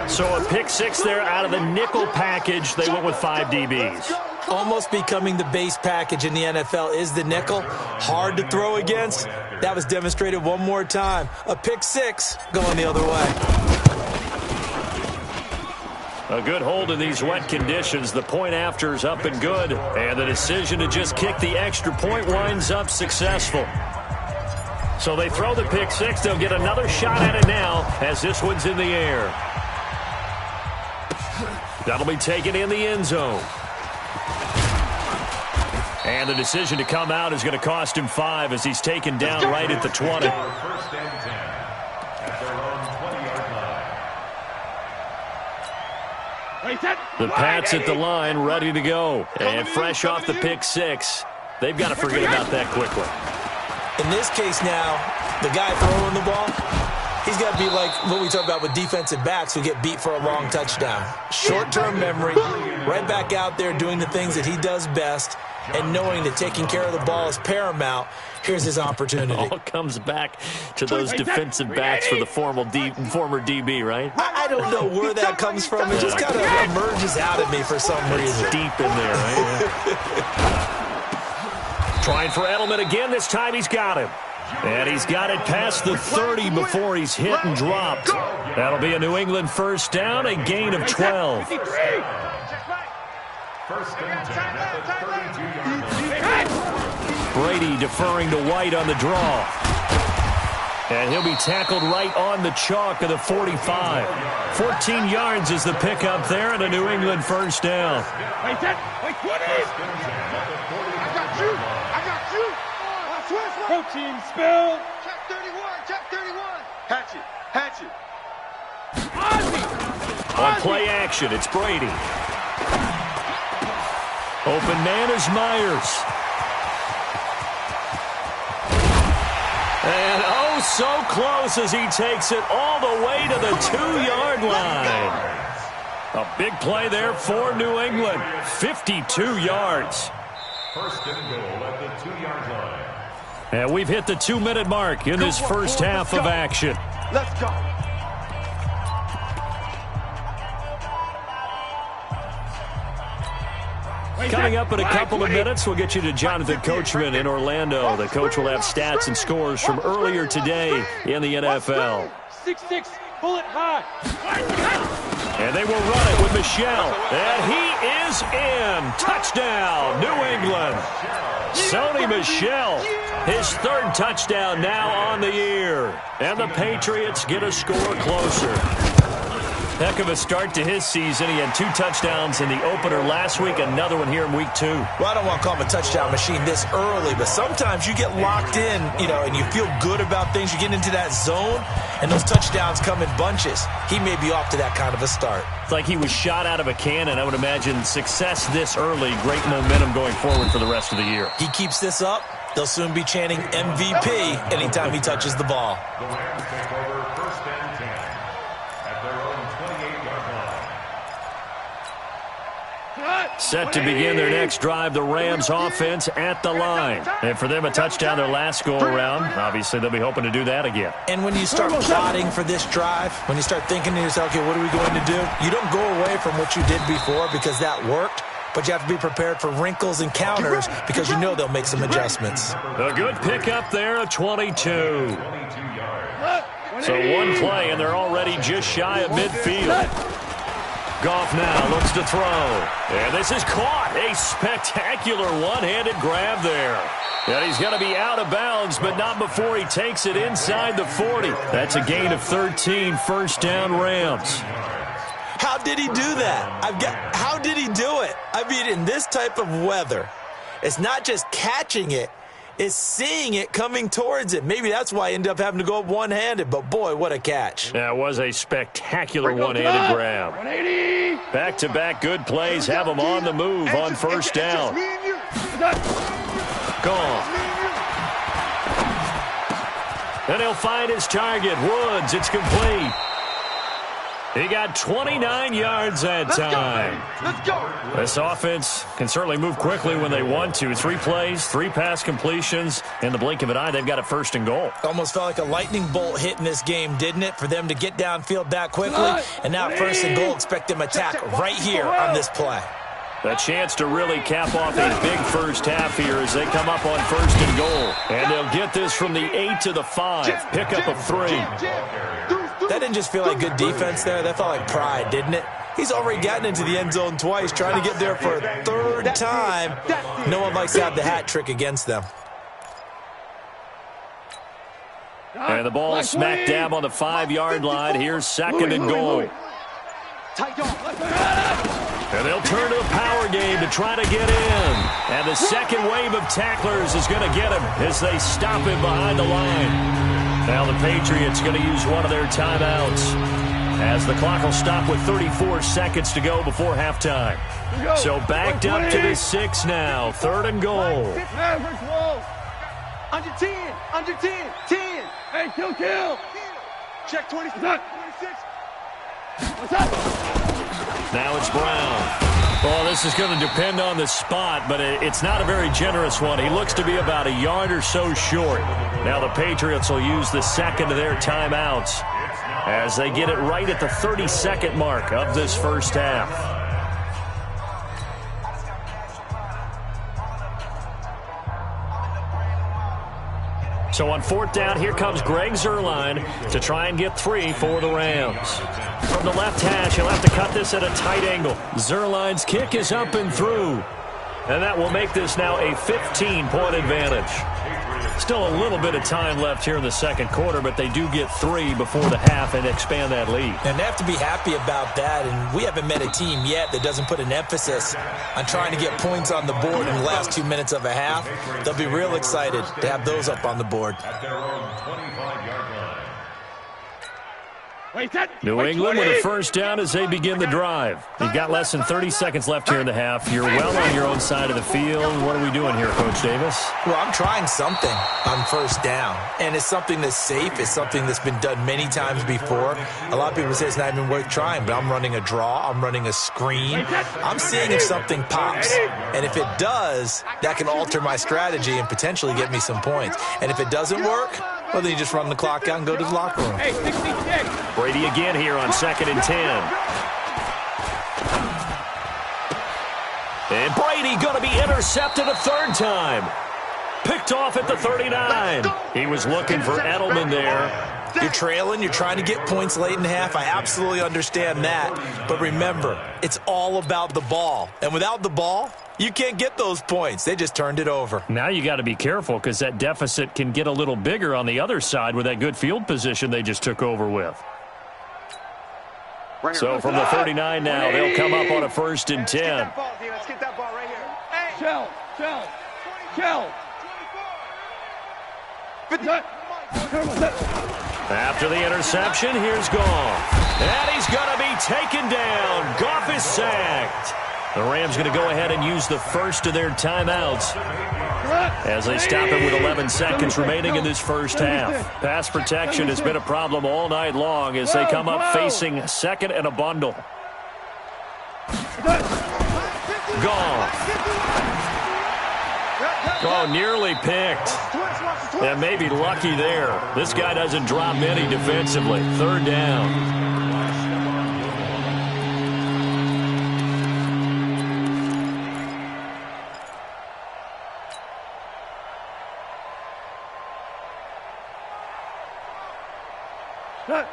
Speaker 1: So a pick 6 there out of the nickel package. They went with 5 DBs.
Speaker 2: Almost becoming the base package in the NFL is the nickel. Hard to throw against. That was demonstrated one more time. A pick 6 going the other way.
Speaker 1: A good hold in these wet conditions. The point after is up and good. And the decision to just kick the extra point winds up successful. So they throw the pick 6. They'll get another shot at it now as this one's in the air. That'll be taken in the end zone. And the decision to come out is going to cost him 5 as he's taken down right at the 20.
Speaker 5: 1st and 10 at their own 20-yard line.
Speaker 1: The Pats at the line, ready to go. And fresh off the pick 6. They've got to forget about that quickly.
Speaker 2: In this case now, the guy throwing the ball, he's got to be like what we talk about with defensive backs who get beat for a long touchdown. Short-term memory, right back out there doing the things that he does best, and knowing that taking care of the ball is paramount. Here's his opportunity.
Speaker 1: All comes back to those defensive backs for the former DB, right?
Speaker 2: I don't know where that comes from. It just kind of emerges out of me for some reason.
Speaker 1: Deep in there, right? Trying for Edelman again. This time he's got him. And he's got it past the 30 before he's hit and dropped. That'll be a New England first down, a gain of 12.
Speaker 5: First and 10 at the 32-yard line.
Speaker 1: Brady deferring to White on the draw. And he'll be tackled right on the chalk of the 45. 14 yards is the pickup there and a New England first down.
Speaker 6: Wait, 20. I got you. Protein spill.
Speaker 4: Check 31. Check 31.
Speaker 3: Hatch it.
Speaker 1: On play action, it's Brady. Open man is Myers. And oh, so close as he takes it all the way to the 2-yard line. A big play there for New England. 52 yards.
Speaker 5: First and goal at the 2-yard line.
Speaker 1: And we've hit the 2-minute mark in this first half of action.
Speaker 3: Let's go.
Speaker 1: Coming up in a couple of minutes, we'll get you to Jonathan Coachman in Orlando. The coach will have stats and scores from earlier today in the NFL.
Speaker 6: 6'6", bullet high.
Speaker 1: And they will run it with Michel. And he is in. Touchdown, New England. Sony Michel, his third touchdown now on the year. And the Patriots get a score closer. Heck of a start to his season. He had 2 touchdowns in the opener last week, another one here in week 2.
Speaker 2: Well, I don't want to call him a touchdown machine this early, but sometimes you get locked in, and you feel good about things. You get into that zone, and those touchdowns come in bunches. He may be off to that kind of a start.
Speaker 1: It's like he was shot out of a cannon. I would imagine success this early, great momentum going forward for the rest of the year.
Speaker 2: He keeps this up, they'll soon be chanting MVP anytime he touches the ball.
Speaker 5: The Rams take over first and 10 at their own 28-yard line.
Speaker 1: Set to begin their next drive, the Rams offense at the line. And for them, a touchdown their last go-around. Obviously, they'll be hoping to do that again.
Speaker 2: And when you start plotting for this drive, when you start thinking to yourself, okay, what are we going to do? You don't go away from what you did before because that worked, but you have to be prepared for wrinkles and counters because you know they'll make some adjustments.
Speaker 1: A good pickup there of 22. So one play, and they're already just shy of midfield. Goff now looks to throw. And this is caught. A spectacular one-handed grab there. And he's going to be out of bounds, but not before he takes it inside the 40. That's a gain of 13, first down Rams.
Speaker 2: How did he do that? How did he do it? I mean, in this type of weather, it's not just catching it, it's seeing it coming towards it. Maybe that's why he ended up having to go up one-handed, but boy, what a catch.
Speaker 1: That was a spectacular one-handed grab.
Speaker 6: 180.
Speaker 1: Back-to-back good plays have him on the move on first down. Gone. And he'll find his target, Woods. It's complete. He got 29 yards that time.
Speaker 3: Let's go.
Speaker 1: This offense can certainly move quickly when they want to. 3 plays, 3 pass completions. In the blink of an eye, they've got a first and goal.
Speaker 2: Almost felt like a lightning bolt hit in this game, didn't it? For them to get downfield that quickly. And now first and goal, expect them to attack right here on this play.
Speaker 1: A chance to really cap off a big first half here as they come up on first and goal. And they'll get this from the 8 to the 5. Pickup of 3.
Speaker 2: That didn't just feel like good defense there. That felt like pride, didn't it? He's already gotten into the end zone twice, trying to get there for a 3rd time. No one likes to have the hat trick against them.
Speaker 1: And the ball smack dab on the 5-yard line. Here's second and goal. And they'll turn to a power game to try to get in. And the second wave of tacklers is going to get him as they stop him behind the line. Now the Patriots going to use one of their timeouts as the clock will stop with 34 seconds to go before halftime. So backed up to the 6 now. 3rd and goal.
Speaker 6: Under 10. Under 10. 10. Hey, kill.
Speaker 3: Check 26.
Speaker 6: What's up?
Speaker 1: Now it's Brown. Well, this is going to depend on the spot, but it's not a very generous one. He looks to be about a yard or so short. Now the Patriots will use the second of their timeouts as they get it right at the 30-second mark of this first half. So on 4th down, here comes Greg Zuerlein to try and get 3 for the Rams. From the left hash, he'll have to cut this at a tight angle. Zuerlein's kick is up and through. And that will make this now a 15-point advantage. Still a little bit of time left here in the second quarter, but they do get 3 before the half and expand that lead.
Speaker 2: And they have to be happy about that, and we haven't met a team yet that doesn't put an emphasis on trying to get points on the board in the last 2 minutes of a half. They'll be real excited to have those up on the board.
Speaker 5: At their own 25-yard line.
Speaker 1: New England with a first down as they begin the drive. You've got less than 30 seconds left here in the half. You're well on your own side of the field. What are we doing here, Coach Davis?
Speaker 2: Well, I'm trying something on first down, and it's something that's safe. It's something that's been done many times before. A lot of people say it's not even worth trying, but I'm running a draw. I'm running a screen. I'm seeing if something pops, and if it does, that can alter my strategy and potentially get me some points. And if it doesn't work, well, then you just run the clock out and go to the locker room.
Speaker 1: Brady again here on 2nd and 10. And Brady going to be intercepted a 3rd time. Picked off at the 39. He was looking for Edelman there.
Speaker 2: You're trailing. You're trying to get points late in the half. I absolutely understand that. But remember, it's all about the ball. And without the ball, you can't get those points. They just turned it over.
Speaker 1: Now you got to be careful because that deficit can get a little bigger on the other side with that good field position they just took over with. So from the 39 now, they'll come up on a 1st and 10.
Speaker 4: Let's get that ball right here. Shell.
Speaker 1: After the interception, here's Goff. And he's going to be taken down. Goff is sacked. The Rams going to go ahead and use the first of their timeouts as they stop him with 11 seconds remaining in this first half. Pass protection has been a problem all night long as they come up facing 2nd and a bundle. Goff. Oh, nearly picked. And maybe lucky there. This guy doesn't drop many defensively. 3rd down.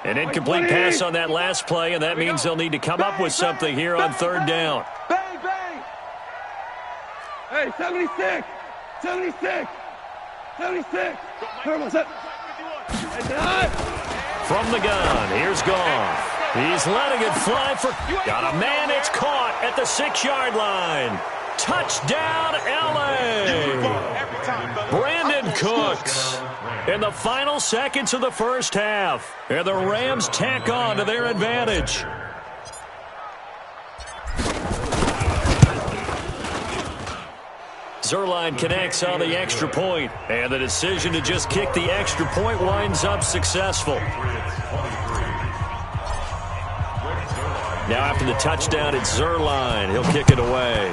Speaker 1: An incomplete pass on that last play, and that means they'll need to come up with something here on 3rd down.
Speaker 6: Bang, bang! Hey, 76! 76! 76!
Speaker 1: From the gun, here's Goff. He's letting it fly for... Got a man, it's caught at the 6-yard line. Touchdown, L.A. Brandon Cooks in the final seconds of the first half. And the Rams tack on to their advantage. Zuerlein connects on the extra point, and the decision to just kick the extra point winds up successful. Now after the touchdown, it's Zuerlein. He'll kick it away.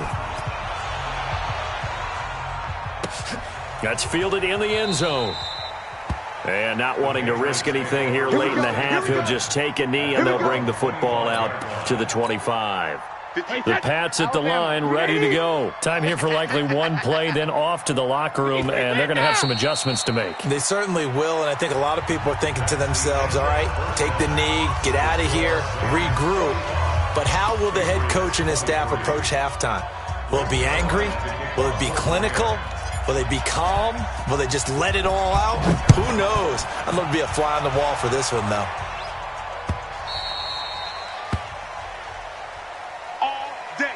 Speaker 1: That's fielded in the end zone. And not wanting to risk anything here late in the half, he'll just take a knee and they'll bring the football out to the 25. The Pats at the line, ready to go. Time here for likely one play, then off to the locker room, and they're going to have some adjustments to make.
Speaker 2: They certainly will, and I think a lot of people are thinking to themselves, all right, take the knee, get out of here, regroup. But how will the head coach and his staff approach halftime? Will it be angry? Will it be clinical? Will they be calm? Will they just let it all out? Who knows? I'd love to be a fly on the wall for this one, though.
Speaker 4: All day.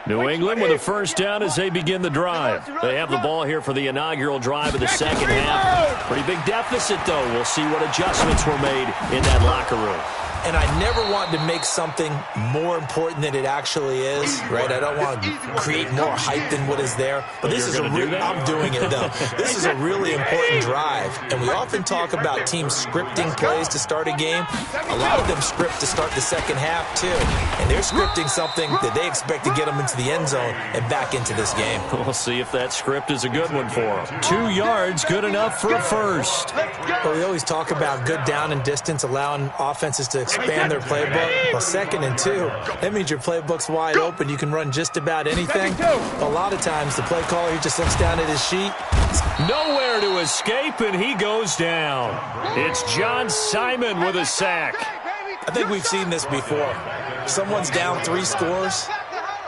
Speaker 1: New England with a first down as they begin the drive. They have the ball here for the inaugural drive of the second half. Pretty big deficit, though. We'll see what adjustments were made in that locker room.
Speaker 2: And I never want to make something more important than it actually is, right? I don't want to create more hype than what is there. But this is I'm doing it, though. This is a really important drive. And we often talk about teams scripting plays to start a game. A lot of them script to start the second half, too. And they're scripting something that they expect to get them into the end zone and back into this game.
Speaker 1: We'll see if that script is a good one for them. 2 yards, good enough for a first.
Speaker 2: But we always talk about good down and distance, allowing offenses to expand their playbook? Well, 2nd and 2, that means your playbook's wide open. You can run just about anything. A lot of times, the play caller, he just looks down at his sheet.
Speaker 1: Nowhere to escape, and he goes down. It's John Simon with a sack.
Speaker 2: I think we've seen this before. Someone's down 3 scores.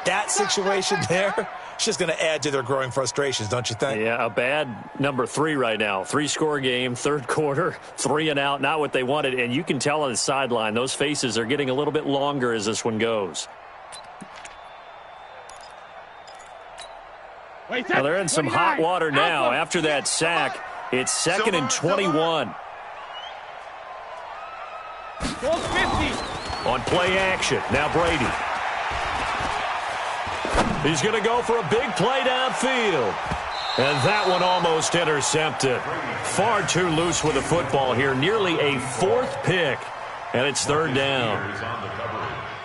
Speaker 2: That situation there, it's just going to add to their growing frustrations, don't you think?
Speaker 1: Yeah, a bad number 3 right now. 3-score game, 3rd quarter, 3 and out, not what they wanted. And you can tell on the sideline, those faces are getting a little bit longer as this one goes. Now they're in some hot water now. After that sack, it's 2nd and 21. On play action, now Brady. He's going to go for a big play downfield. And that one almost intercepted. Far too loose with the football here. Nearly a 4th pick. And it's 3rd down.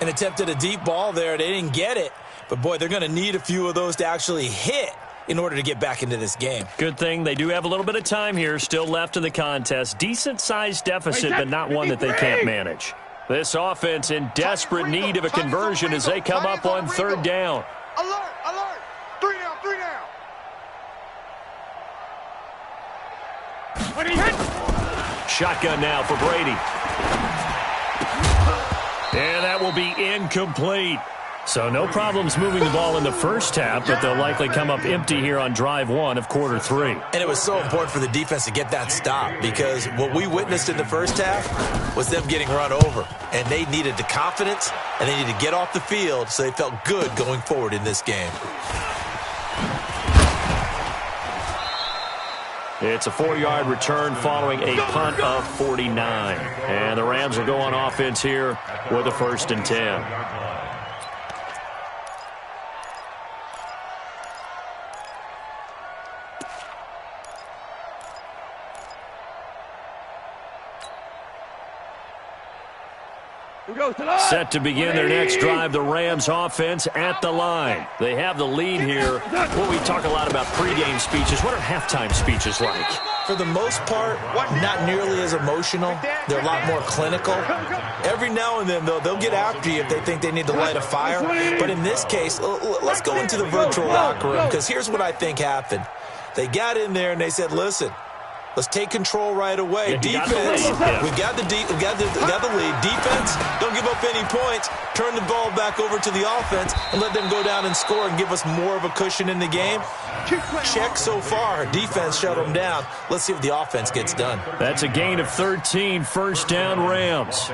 Speaker 2: And attempted a deep ball there. They didn't get it. But, boy, they're going to need a few of those to actually hit in order to get back into this game.
Speaker 1: Good thing they do have a little bit of time here still left in the contest. Decent-sized deficit, but not one that they can't manage. This offense in desperate need of a conversion as they come up on 3rd down.
Speaker 4: Alert, alert. 3 down, 3 down.
Speaker 1: Shotgun now for Brady. And that will be incomplete. So no problems moving the ball in the first half, but they'll likely come up empty here on drive 1 of quarter 3.
Speaker 2: And it was so important for the defense to get that stop because what we witnessed in the first half was them getting run over. And they needed the confidence, and they needed to get off the field so they felt good going forward in this game.
Speaker 1: It's a 4-yard return following a punt of 49. And the Rams will go on offense here with a 1st and 10. Set to begin their next drive, the Rams offense at the line. They have the lead here. Well, we talk a lot about pregame speeches. What are halftime speeches like?
Speaker 2: For the most part, not nearly as emotional. They're a lot more clinical. Every now and then, though, they'll get after you if they think they need to light a fire. But in this case, let's go into the virtual locker room because here's what I think happened. They got in there and they said, listen, let's take control right away. Defense, we got the lead. Defense, don't give up any points. Turn the ball back over to the offense and let them go down and score and give us more of a cushion in the game. Check so far. Defense shut them down. Let's see if the offense gets done.
Speaker 1: That's a gain of 13, 1st down Rams.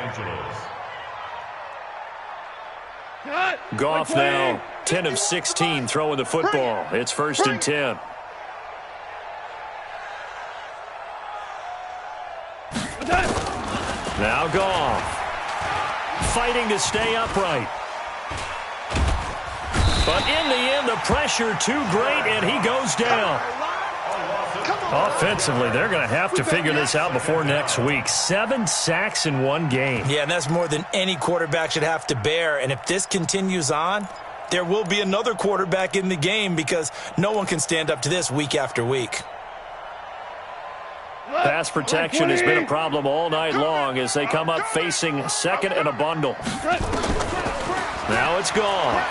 Speaker 1: Goff now 10 of 16 throwing the football. It's 1st and 10. Now Goff. Fighting to stay upright. But in the end, the pressure too great, and he goes down. Offensively, they're going to have to figure this out before next week. 7 sacks in 1 game.
Speaker 2: Yeah, and that's more than any quarterback should have to bear. And if this continues on, there will be another quarterback in the game because no one can stand up to this week after week.
Speaker 1: Pass protection has been a problem all night long as they come up facing 2nd and a bundle. Now it's gone.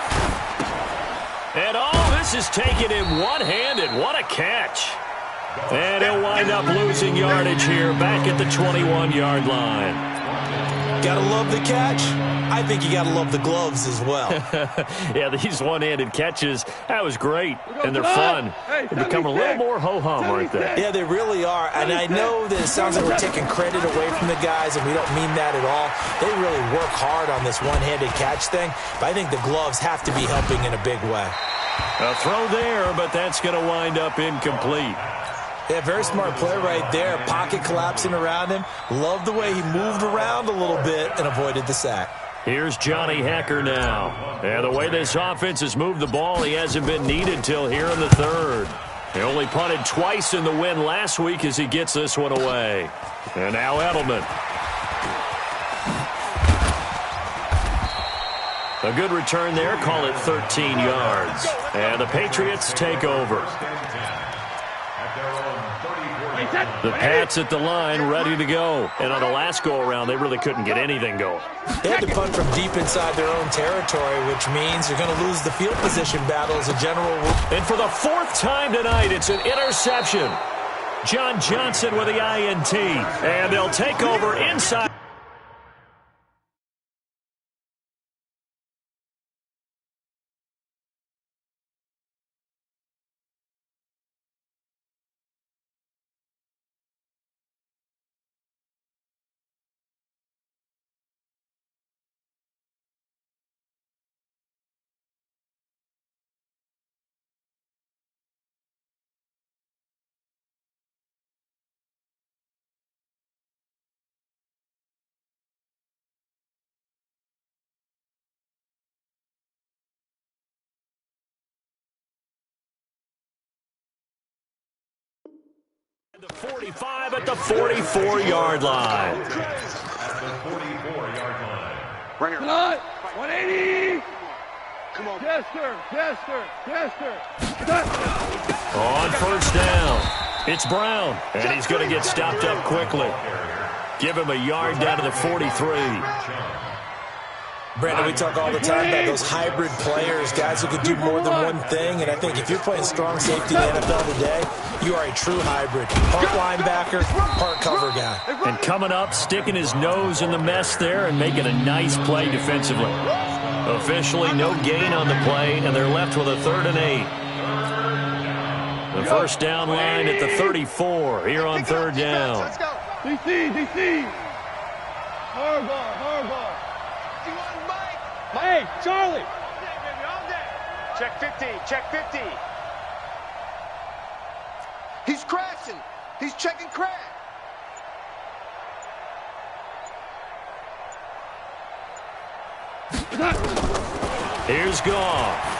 Speaker 1: And this is taken in one-handed. What a catch. And he'll wind up losing yardage here back at the 21-yard line.
Speaker 2: Gotta love the catch. I think you gotta love the gloves as well.
Speaker 1: Yeah, these one-handed catches, that was great. And they're fun. They become a little more ho-hum, aren't they?
Speaker 2: Yeah, they really are. And I know that it sounds like we're taking credit away from the guys, and we don't mean that at all. They really work hard on this one-handed catch thing. But I think the gloves have to be helping in a big way.
Speaker 1: A throw there, but that's going to wind up incomplete.
Speaker 2: Yeah, very smart play right there. Pocket collapsing around him. Love the way he moved around a little bit and avoided the sack.
Speaker 1: Here's Johnny Hekker now. And the way this offense has moved the ball, he hasn't been needed till here in the 3rd. He only punted twice in the win last week as he gets this one away. And now Edelman. A good return there. Call it 13 yards. And the Patriots take over.
Speaker 5: At their own
Speaker 1: The Pats at the line, ready to go. And on the last go-around, they really couldn't get anything going.
Speaker 2: They had to punt from deep inside their own territory, which means you're going to lose the field position battle as a general rule.
Speaker 1: And for the fourth time tonight, it's an interception. John Johnson with the INT. And they'll take over inside. The 45 at the 44-yard line.
Speaker 5: At the 44-yard line.
Speaker 3: Right here.
Speaker 6: Tonight, 180.
Speaker 3: Come on.
Speaker 6: Jester.
Speaker 1: On first down, it's Brown, and he's going to get stopped up quickly. Give him a yard down to the 43.
Speaker 2: Brandon, we talk all the time about those hybrid players, guys who can do more than one thing, and I think if you're playing strong safety in the NFL today, you are a true hybrid. Part linebacker, part cover guy.
Speaker 1: And coming up, sticking his nose in the mess there and making a nice play defensively. Officially no gain on the play, and they're left with a 3rd and 8. The first down line at the 34 here on 3rd down.
Speaker 3: Let's go.
Speaker 6: DC. Harbaugh. Hey, Charlie.
Speaker 3: Check 50. He's crashing. He's checking crash.
Speaker 1: Here's Goff.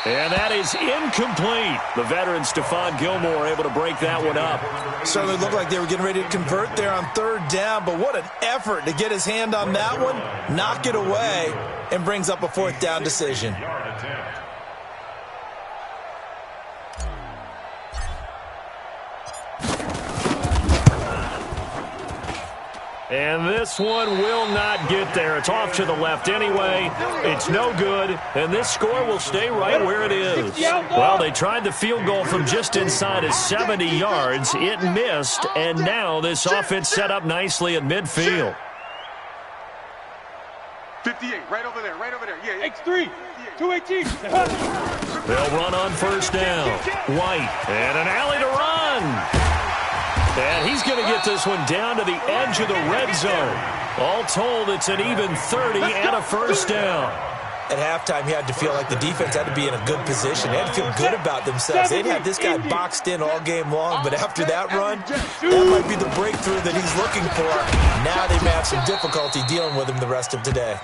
Speaker 1: And that is incomplete. The veteran Stephon Gilmore able to break that one up.
Speaker 2: Certainly looked like they were getting ready to convert there on 3rd down, but what an effort to get his hand on that one, knock it away, and brings up a 4th down decision.
Speaker 1: And this one will not get there. It's off to the left anyway. It's no good, and this score will stay right where it is. Well, they tried the field goal from just inside of 70 yards. It missed, and now this offense set up nicely at midfield.
Speaker 3: 58, right over there. Yeah.
Speaker 6: X3, 218.
Speaker 1: They'll run on first down. White, and an alley to run. And he's going to get this one down to the edge of the red zone. All told, it's an even 30 and a first down.
Speaker 2: At halftime, you had to feel like the defense had to be in a good position. They had to feel good about themselves. They'd had this guy boxed in all game long, but after that run, that might be the breakthrough that he's looking for. Now they may have some difficulty dealing with him the rest of today.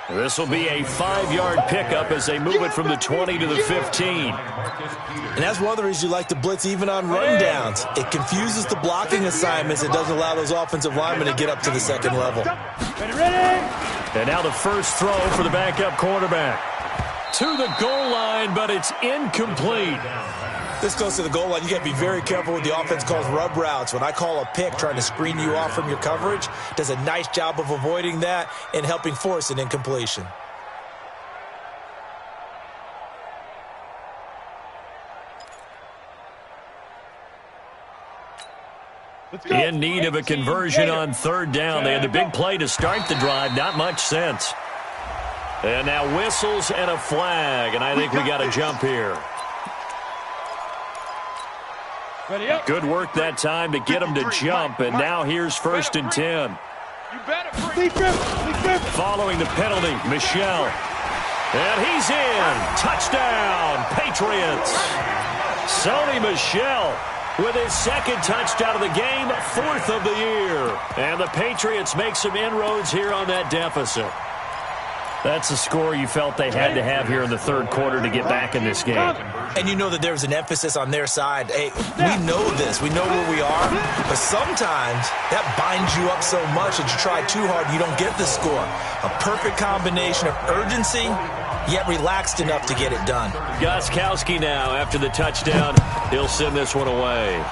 Speaker 1: This will be a 5-yard pickup as they move it from the 20 to the 15.
Speaker 2: And that's one of the reasons you like to blitz even on rundowns. It confuses the blocking assignments. It doesn't allow those offensive linemen to get up to the second level.
Speaker 6: Ready?
Speaker 1: And now the first throw for the backup quarterback. To the goal line, but it's incomplete.
Speaker 2: This goes to the goal line. You got to be very careful with the offense calls rub routes. When I call a pick trying to screen you off from your coverage, does a nice job of avoiding that and helping force an incompletion.
Speaker 1: In need of a conversion on 3rd down. They had the big play to start the drive. Not much sense. And now whistles and a flag, and I think we got a jump here. Good work that time to get him to jump, and now here's 1st and 10.
Speaker 3: You better
Speaker 1: Following the penalty, Michel. And he's in. Touchdown, Patriots. Sony Michel with his 2nd touchdown of the game, 4th of the year. And the Patriots make some inroads here on that deficit. That's a score you felt they had to have here in the 3rd quarter to get back in this game.
Speaker 2: And you know that there's an emphasis on their side. Hey, we know this. We know where we are. But sometimes that binds you up so much that you try too hard, you don't get the score. A perfect combination of urgency yet relaxed enough to get it done.
Speaker 1: Gostkowski now after the touchdown. He'll send this one away.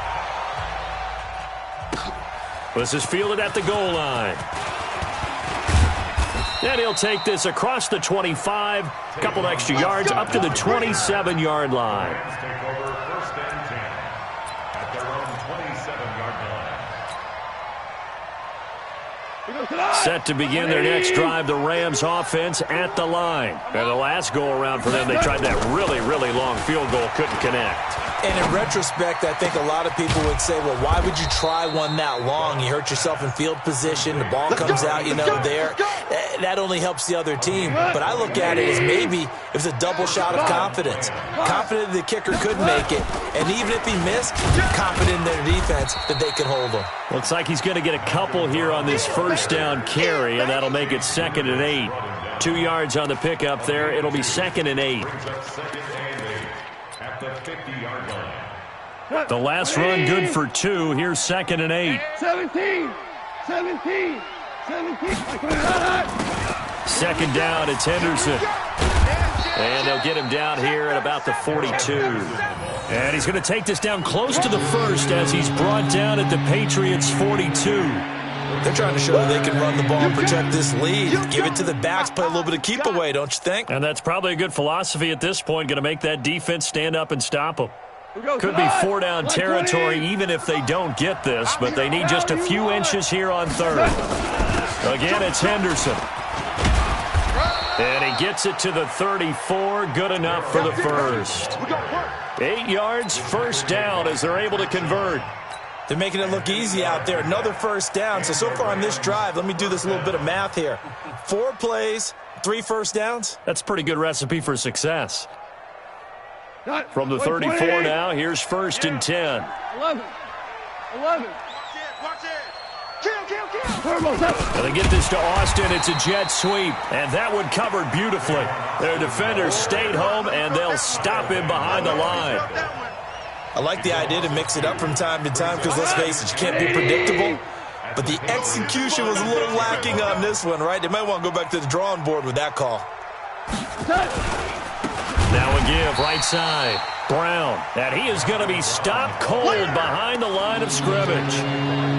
Speaker 1: This is fielded at the goal line. And he'll take this across the 25, a couple extra yards up to the 27-yard line.
Speaker 5: Take over first and 10 at their own 27-yard line.
Speaker 1: Set to begin their next drive, the Rams offense at the line. And the last go-around for them, they tried that really, really long field goal, couldn't connect.
Speaker 2: And in retrospect, I think a lot of people would say, well, why would you try one that long? You hurt yourself in field position. The ball comes out, there. That only helps the other team. But I look at it as maybe it was a double shot of confidence. Confident the kicker could make it. And even if he missed, confident in their defense that they could hold him.
Speaker 1: Looks like he's going to get a couple here on this first down carry, and that'll make it 2nd and 8. 2 yards on the pickup there. It'll be 2nd and 8.
Speaker 5: At the 50-yard line.
Speaker 1: The last run good for 2. Here's 2nd and 8.
Speaker 6: 17.
Speaker 1: 2nd down, it's Henderson. And they'll get him down here at about the 42. And he's going to take this down close to the first as he's brought down at the Patriots' 42.
Speaker 2: They're trying to show that they can run the ball and protect this lead. Give it to the backs, play a little bit of keep away, don't you think?
Speaker 1: And that's probably a good philosophy at this point, going to make that defense stand up and stop them. Could be 4-down territory even if they don't get this, but they need just a few inches here on 3rd. Again, it's Henderson. And he gets it to the 34, good enough for the first. 8 yards, first down as they're able to convert.
Speaker 2: They're making it look easy out there. Another first down. So far on this drive, let me do this little bit of math here. 4 plays, 3 first downs.
Speaker 1: That's a pretty good recipe for success. From the 34 now, here's 1st and 10.
Speaker 6: 11.
Speaker 4: Watch it. Kill.
Speaker 1: And they get this to Austin. It's a jet sweep. And that one covered beautifully. Their defenders stayed home, and they'll stop him behind the line.
Speaker 2: I like the idea to mix it up from time to time because, let's face it, you can't be predictable. But the execution was a little lacking on this one, right? They might want to go back to the drawing board with that call.
Speaker 1: Now a give, right side. Brown, and he is going to be stopped cold behind the line of scrimmage.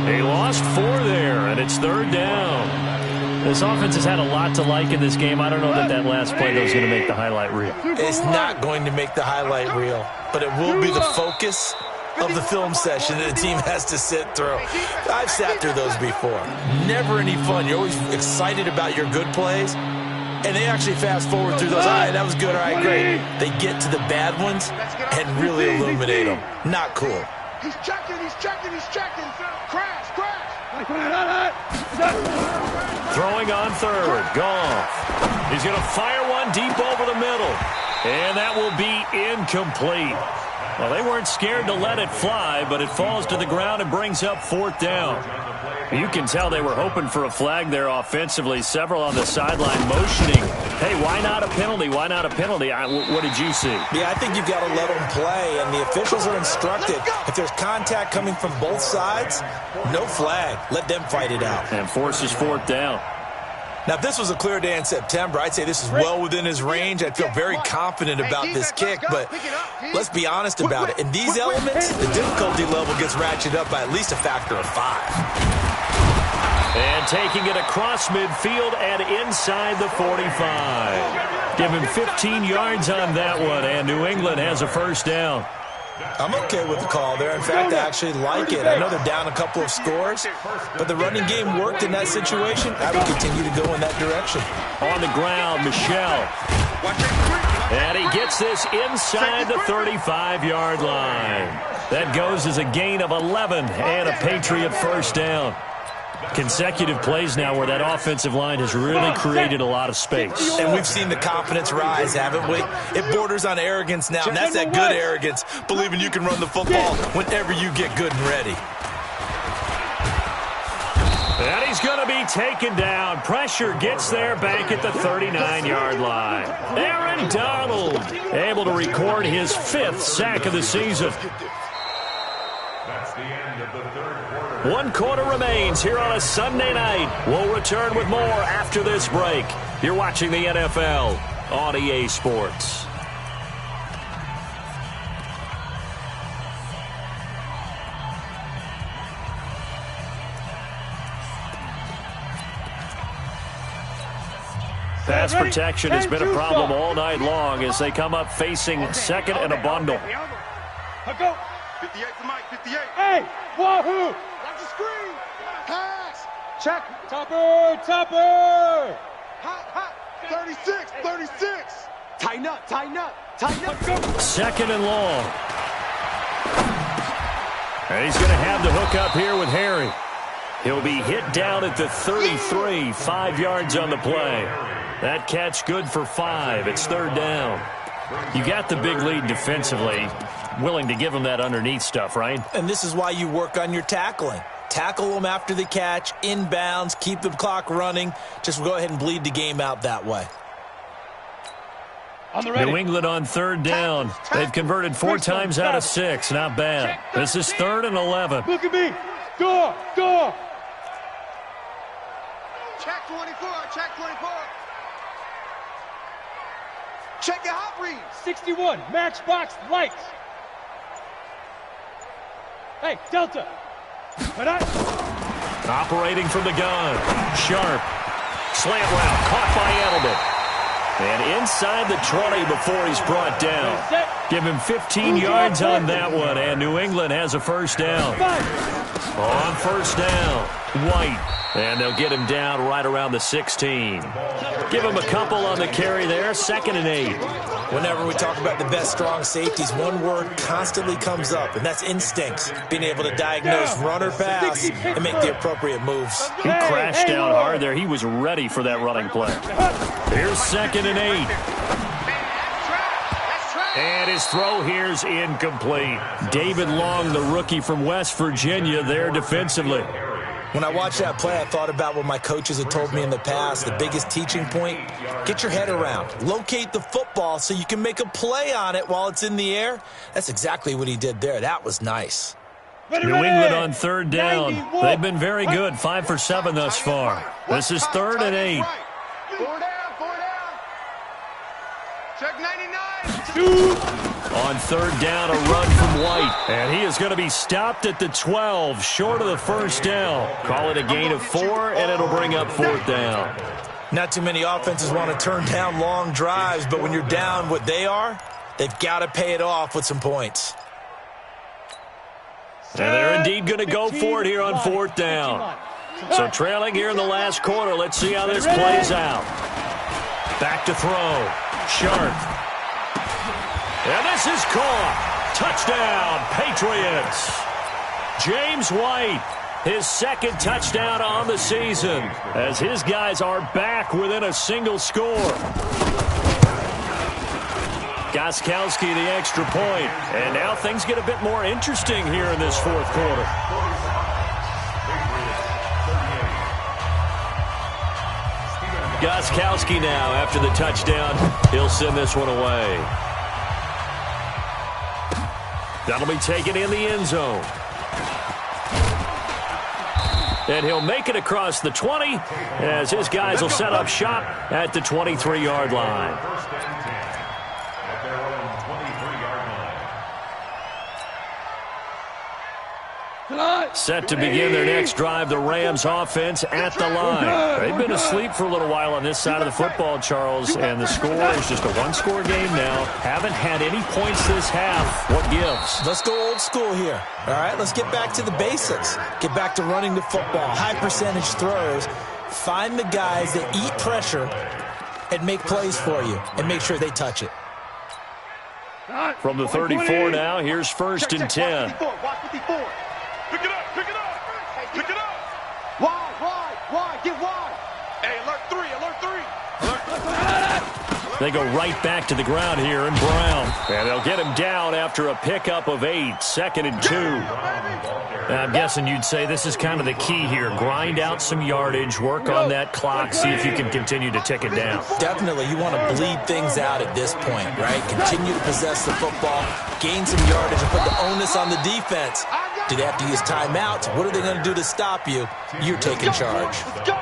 Speaker 1: He lost 4 there, and it's 3rd down. This offense has had a lot to like in this game. I don't know that last play, though, is going to make the highlight reel.
Speaker 2: It's not going to make the highlight reel, but it will be the focus of the film session that the team has to sit through. I've sat through those before. Never any fun. You're always excited about your good plays, and they actually fast forward through those. All right, that was good. All right, great. They get to the bad ones and really illuminate them. Not cool.
Speaker 4: He's checking. Crash.
Speaker 1: Throwing on 3rd. Goff. He's going to fire one deep over the middle. And that will be incomplete. Well, they weren't scared to let it fly, but it falls to the ground and brings up 4th down. You can tell they were hoping for a flag there offensively. Several on the sideline motioning. Hey, why not a penalty? Why not a penalty? What did you see?
Speaker 2: Yeah, I think you've got to let them play, and the officials are instructed. If there's contact coming from both sides, no flag. Let them fight it out.
Speaker 1: And forces 4th down.
Speaker 2: Now, if this was a clear day in September, I'd say this is well within his range. I'd feel very confident about this kick, but let's be honest about it. In these elements, the difficulty level gets ratcheted up by at least a factor of 5.
Speaker 1: And taking it across midfield and inside the 45. Give him 15 yards on that one, and New England has a first down.
Speaker 2: I'm okay with the call there. In fact, I actually like it. I know they're down a couple of scores, but the running game worked in that situation. I would continue to go in that direction.
Speaker 1: On the ground, Michel. And he gets this inside the 35-yard line. That goes as a gain of 11 and a Patriot first down. Consecutive plays now where that offensive line has really created a lot of space.
Speaker 2: And we've seen the confidence rise, haven't we? It borders on arrogance now, and that's that good arrogance, believing you can run the football whenever you get good and ready.
Speaker 1: And he's going to be taken down. Pressure gets there back at the 39-yard line. Aaron Donald able to record his 5th sack of the season.
Speaker 5: That's the end of the 3rd quarter.
Speaker 1: 1 quarter remains here on a Sunday night. We'll return with more after this break. You're watching the NFL on EA Sports. Pass protection has been a problem all night long as they come up facing second and a bundle.
Speaker 4: Go.
Speaker 3: 58 for Mike, 58.
Speaker 4: Hey, wahoo!
Speaker 3: Watch the screen. Pass.
Speaker 4: Check. Topper, topper.
Speaker 3: Hot. 36, 36.
Speaker 4: Tighten up, tighten up, tighten up. Go.
Speaker 1: Second and long. And he's going to have the hook up here with Harry. He'll be hit down at the 33, 5 yards on the play. That catch good for 5. It's third down. You got the big lead defensively. Willing to give him that underneath stuff, right?
Speaker 2: And this is why you work on your tackling. Tackle them after the catch, inbounds, keep the clock running. Just go ahead and bleed the game out that way.
Speaker 1: New England on third down. They've converted 4 times out of 6. Not bad. This is 3rd and 11.
Speaker 4: Look at me. Door.
Speaker 3: Check 24, check 24. Check your hot read.
Speaker 4: 61, matchbox lights. Hey, Delta.
Speaker 1: Operating from the gun. Sharp. Slant route. Caught by Edelman. And inside the 20 before he's brought down. Give him 15 yards on that one, and New England has a first down. On first down, White. And they'll get him down right around the 16. Give him a couple on the carry there, 2nd and 8.
Speaker 2: Whenever we talk about the best strong safeties, one word constantly comes up, and that's instincts. Being able to diagnose run or pass and make the appropriate moves.
Speaker 1: He crashed down hard there. He was ready for that running play. Here's 2nd and 8. And his throw here's incomplete. David Long, the rookie from West Virginia, there defensively.
Speaker 2: When I watched that play, I thought about what my coaches had told me in the past. The biggest teaching point, get your head around. Locate the football so you can make a play on it while it's in the air. That's exactly what he did there. That was nice.
Speaker 1: New England on third down. They've been very good, 5 for 7 thus far. This is 3rd and 8.
Speaker 3: 4 down. Check 99.
Speaker 1: On third down, a run from White. And he is going to be stopped at the 12, short of the first down. Call it a gain of 4, and it'll bring up 4th down.
Speaker 2: Not too many offenses want to turn down long drives, but when you're down what they are, they've got to pay it off with some points.
Speaker 1: And they're indeed going to go for it here on 4th down. So trailing here in the last quarter. Let's see how this plays out. Back to throw. Sharp. And this is caught. Touchdown, Patriots. James White, his 2nd touchdown on the season, as his guys are back within a single score. Gostkowski the extra point. And now things get a bit more interesting here in this 4th quarter. Gostkowski now after the touchdown. He'll send this one away. That'll be taken in the end zone. And he'll make it across the 20 as his guys will set up shop at the 23-yard line. Set to begin their next drive, the Rams offense at the line. They've been asleep for a little while on this side of the football, Charles, and the score is just a one-score game now. Haven't had any points this half. What gives?
Speaker 2: Let's go old school here. All right, let's get back to the basics. Get back to running the football, high percentage throws. Find the guys that eat pressure and make plays for you and make sure they touch it.
Speaker 1: From the 34 now, here's 1st and 10.
Speaker 3: Watch 54. Pick it up. Pick it up.
Speaker 4: Wide, get wide.
Speaker 3: Hey, alert 3.
Speaker 1: They go right back to the ground here in Brown. And they'll get him down after a pickup of 8, 2nd and 2. I'm guessing you'd say this is kind of the key here. Grind out some yardage, work on that clock, see if you can continue to tick it down.
Speaker 2: Definitely, you want to bleed things out at this point, right? Continue to possess the football, gain some yardage, and put the onus on the defense. Do they have to use timeouts? What are they going to do to stop you? You're taking charge.
Speaker 3: Let's go.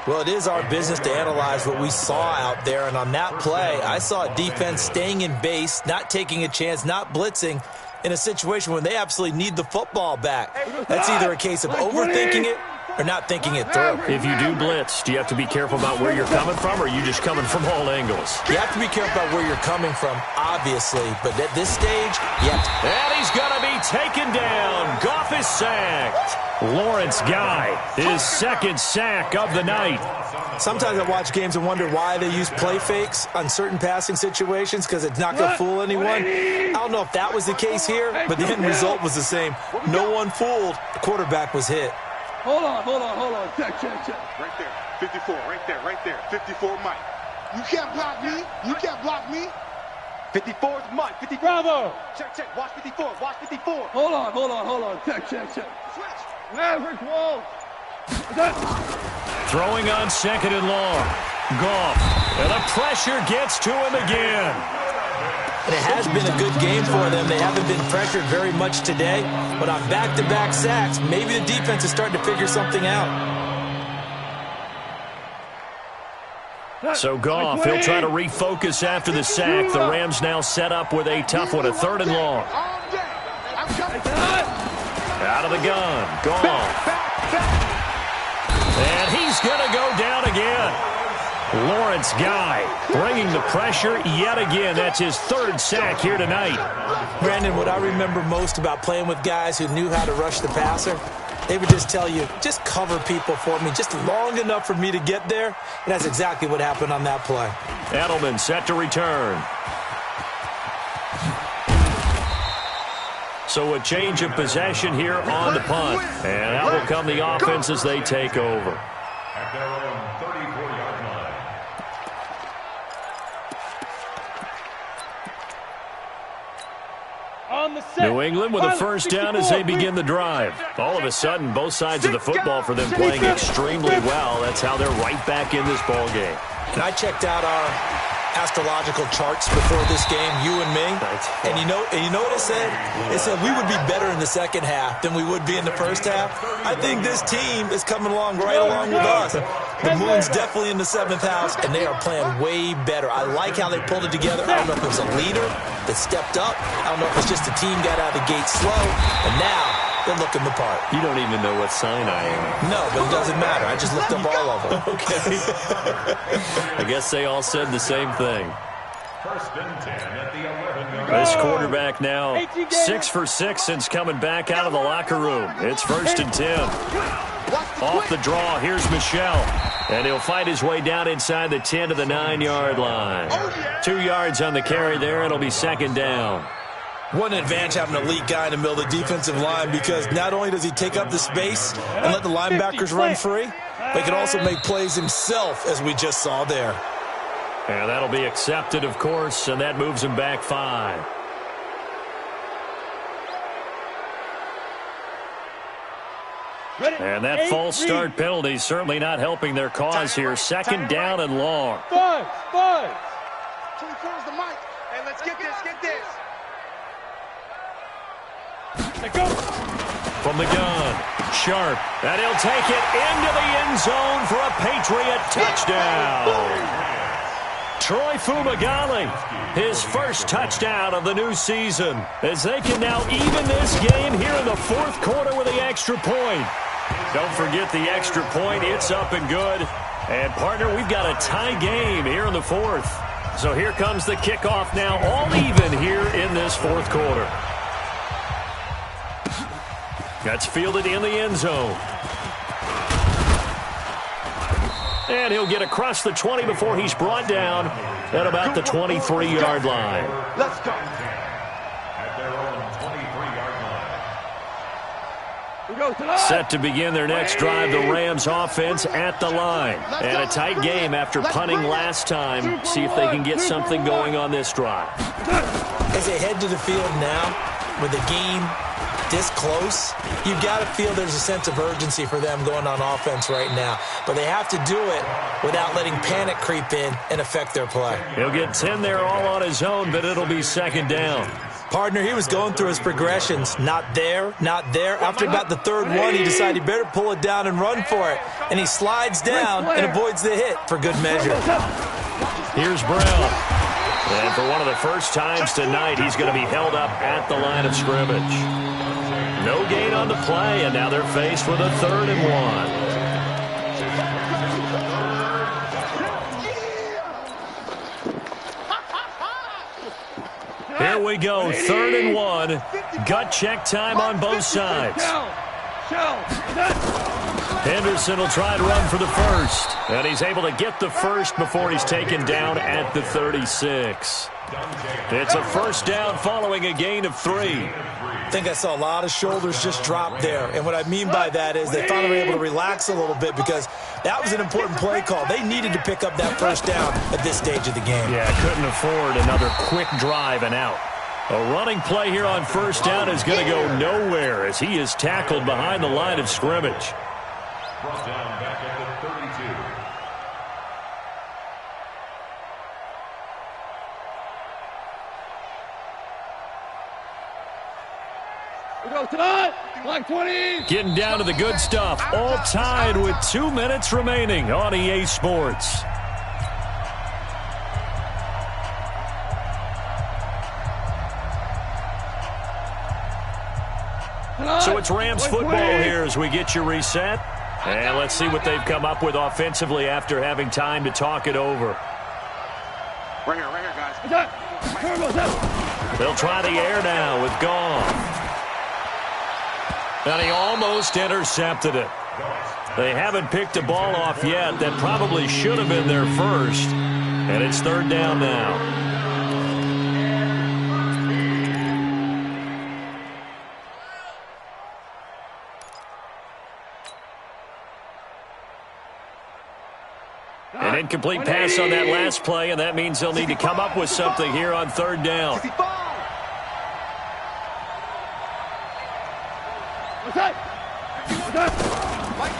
Speaker 2: Well, it is our business to analyze what we saw out there, and on that play, I saw a defense staying in base, not taking a chance, not blitzing in a situation where they absolutely need the football back. That's either a case of overthinking it or not thinking it through.
Speaker 1: If you do blitz, do you have to be careful about where you're coming from, or are you just coming from all angles?
Speaker 2: You have to be careful about where you're coming from, obviously, but at this stage, you have to.
Speaker 1: And he's going to be taken down. Goff is sacked. Lawrence Guy, his second sack of the night.
Speaker 2: Sometimes I watch games and wonder why they use play fakes on certain passing situations, because it's not going to fool anyone. I don't know if that was the case here, but the end result was the same. No one fooled. The quarterback was hit.
Speaker 6: Hold on. Check.
Speaker 3: Right there. 54, right there. 54, Mike.
Speaker 4: You can't block me.
Speaker 6: 54 is Mike. 54. Bravo.
Speaker 3: Check. Watch 54.
Speaker 6: Hold on. Check.
Speaker 3: Switch.
Speaker 6: Maverick Wall.
Speaker 1: Throwing on second and long. Goff. And the pressure gets to him again.
Speaker 2: And it has been a good game for them. They haven't been pressured very much today. But on back-to-back sacks, maybe the defense is starting to figure something out.
Speaker 1: So Goff, he'll try to refocus after the sack. The Rams now set up with a tough one, a third and long. Out of the gun. Goff. And he's going to go down again. Lawrence Guy bringing the pressure yet again. That's his third sack here tonight.
Speaker 2: Brandon, what I remember most about playing with guys who knew how to rush the passer, they would just tell you, just cover people for me, just long enough for me to get there. And that's exactly what happened on that play.
Speaker 1: Edelman set to return. So a change of possession here on the punt. And out will come the offense as they take over.
Speaker 5: At their own 34-yard line.
Speaker 6: On the set.
Speaker 1: New England with a first down as they begin the drive. All of a sudden, both sides of the football for them playing extremely well. That's how they're right back in this ball game.
Speaker 2: And I checked out our astrological charts before this game, you and me. And you know what it said? It said we would be better in the second half than we would be in the first half. I think this team is coming along right along with us. The Moon's definitely in the seventh house, and they are playing way better. I like how they pulled it together. I don't know if it was a leader that stepped up. I don't know if it's just the team got out of the gate slow, and now they're looking the part.
Speaker 1: You don't even know what sign I am.
Speaker 2: No, but it doesn't matter. I just looked up all of them.
Speaker 1: Okay. I guess they all said the same thing.
Speaker 5: First and 10 at the 11-yard line.
Speaker 1: This quarterback now 6 for 6 since coming back out of the locker room. It's first and 10. Off the draw, here's Michel. And he'll fight his way down inside the 10 to the 9-yard line. 2 yards on the carry there. It'll be second down.
Speaker 2: What an advantage having an elite guy in the middle of the defensive line, because not only does he take up the space and let the linebackers run free, but he can also make plays himself, as we just saw there.
Speaker 1: And that'll be accepted, of course, and that moves him back 5. And that false start penalty certainly not helping their cause here. Second down and long.
Speaker 6: Five.
Speaker 4: 24 is the mic.
Speaker 3: Hey, let's get this.
Speaker 1: From the gun, Sharp, and he'll take it into the end zone for a Patriot touchdown. Troy Fumagalli, his first touchdown of the new season, as they can now even this game here in the fourth quarter with the extra point. Don't forget the extra point. It's up and good. And, partner, we've got a tie game here in the fourth. So here comes the kickoff now, all even here in this fourth quarter. That's fielded in the end zone. And he'll get across the 20 before he's brought down at about the 23-yard line.
Speaker 6: Let's go.
Speaker 5: At their own 23-yard line.
Speaker 6: We go tonight.
Speaker 1: Set to begin their next drive, the Rams offense at the line. And a tight game after punting last time. See if they can get something going on this drive.
Speaker 2: As they head to the field now, with the game this close, you've got to feel there's a sense of urgency for them going on offense right now. But they have to do it without letting panic creep in and affect their play.
Speaker 1: He'll get 10 there all on his own, but it'll be second down.
Speaker 2: Partner, he was going through his progressions. Not there, not there. After about the third one, he decided he better pull it down and run for it. And he slides down and avoids the hit for good measure.
Speaker 1: Here's Brown. And for one of the first times tonight, he's going to be held up at the line of scrimmage. No gain on the play, and now they're faced with a 3rd and 1. Here we go, 3rd and 1. Gut check time on both sides. Henderson will try and run for the first. And he's able to get the first before he's taken down at the 36. It's a first down following a gain of 3.
Speaker 2: I think I saw a lot of shoulders just drop there. And what I mean by that is they finally were able to relax a little bit because that was an important play call. They needed to pick up that first down at this stage of the game.
Speaker 1: Yeah, couldn't afford another quick drive and out. A running play here on first down is going to go nowhere as he is tackled behind the line of scrimmage.
Speaker 5: Brought down back at the 32.
Speaker 6: We go tonight, like 20.
Speaker 1: Getting down to the good stuff. All tied with 2 minutes remaining on EA Sports. So it's Rams football here as we get you reset. And let's see what they've come up with offensively after having time to talk it over.
Speaker 3: Right here, guys.
Speaker 1: They'll try the air now with Goff. And he almost intercepted it. They haven't picked a ball off yet. That probably should have been their first. And it's 3rd down now. An incomplete pass on that last play, and that means they'll need to come up with something here on 3rd down.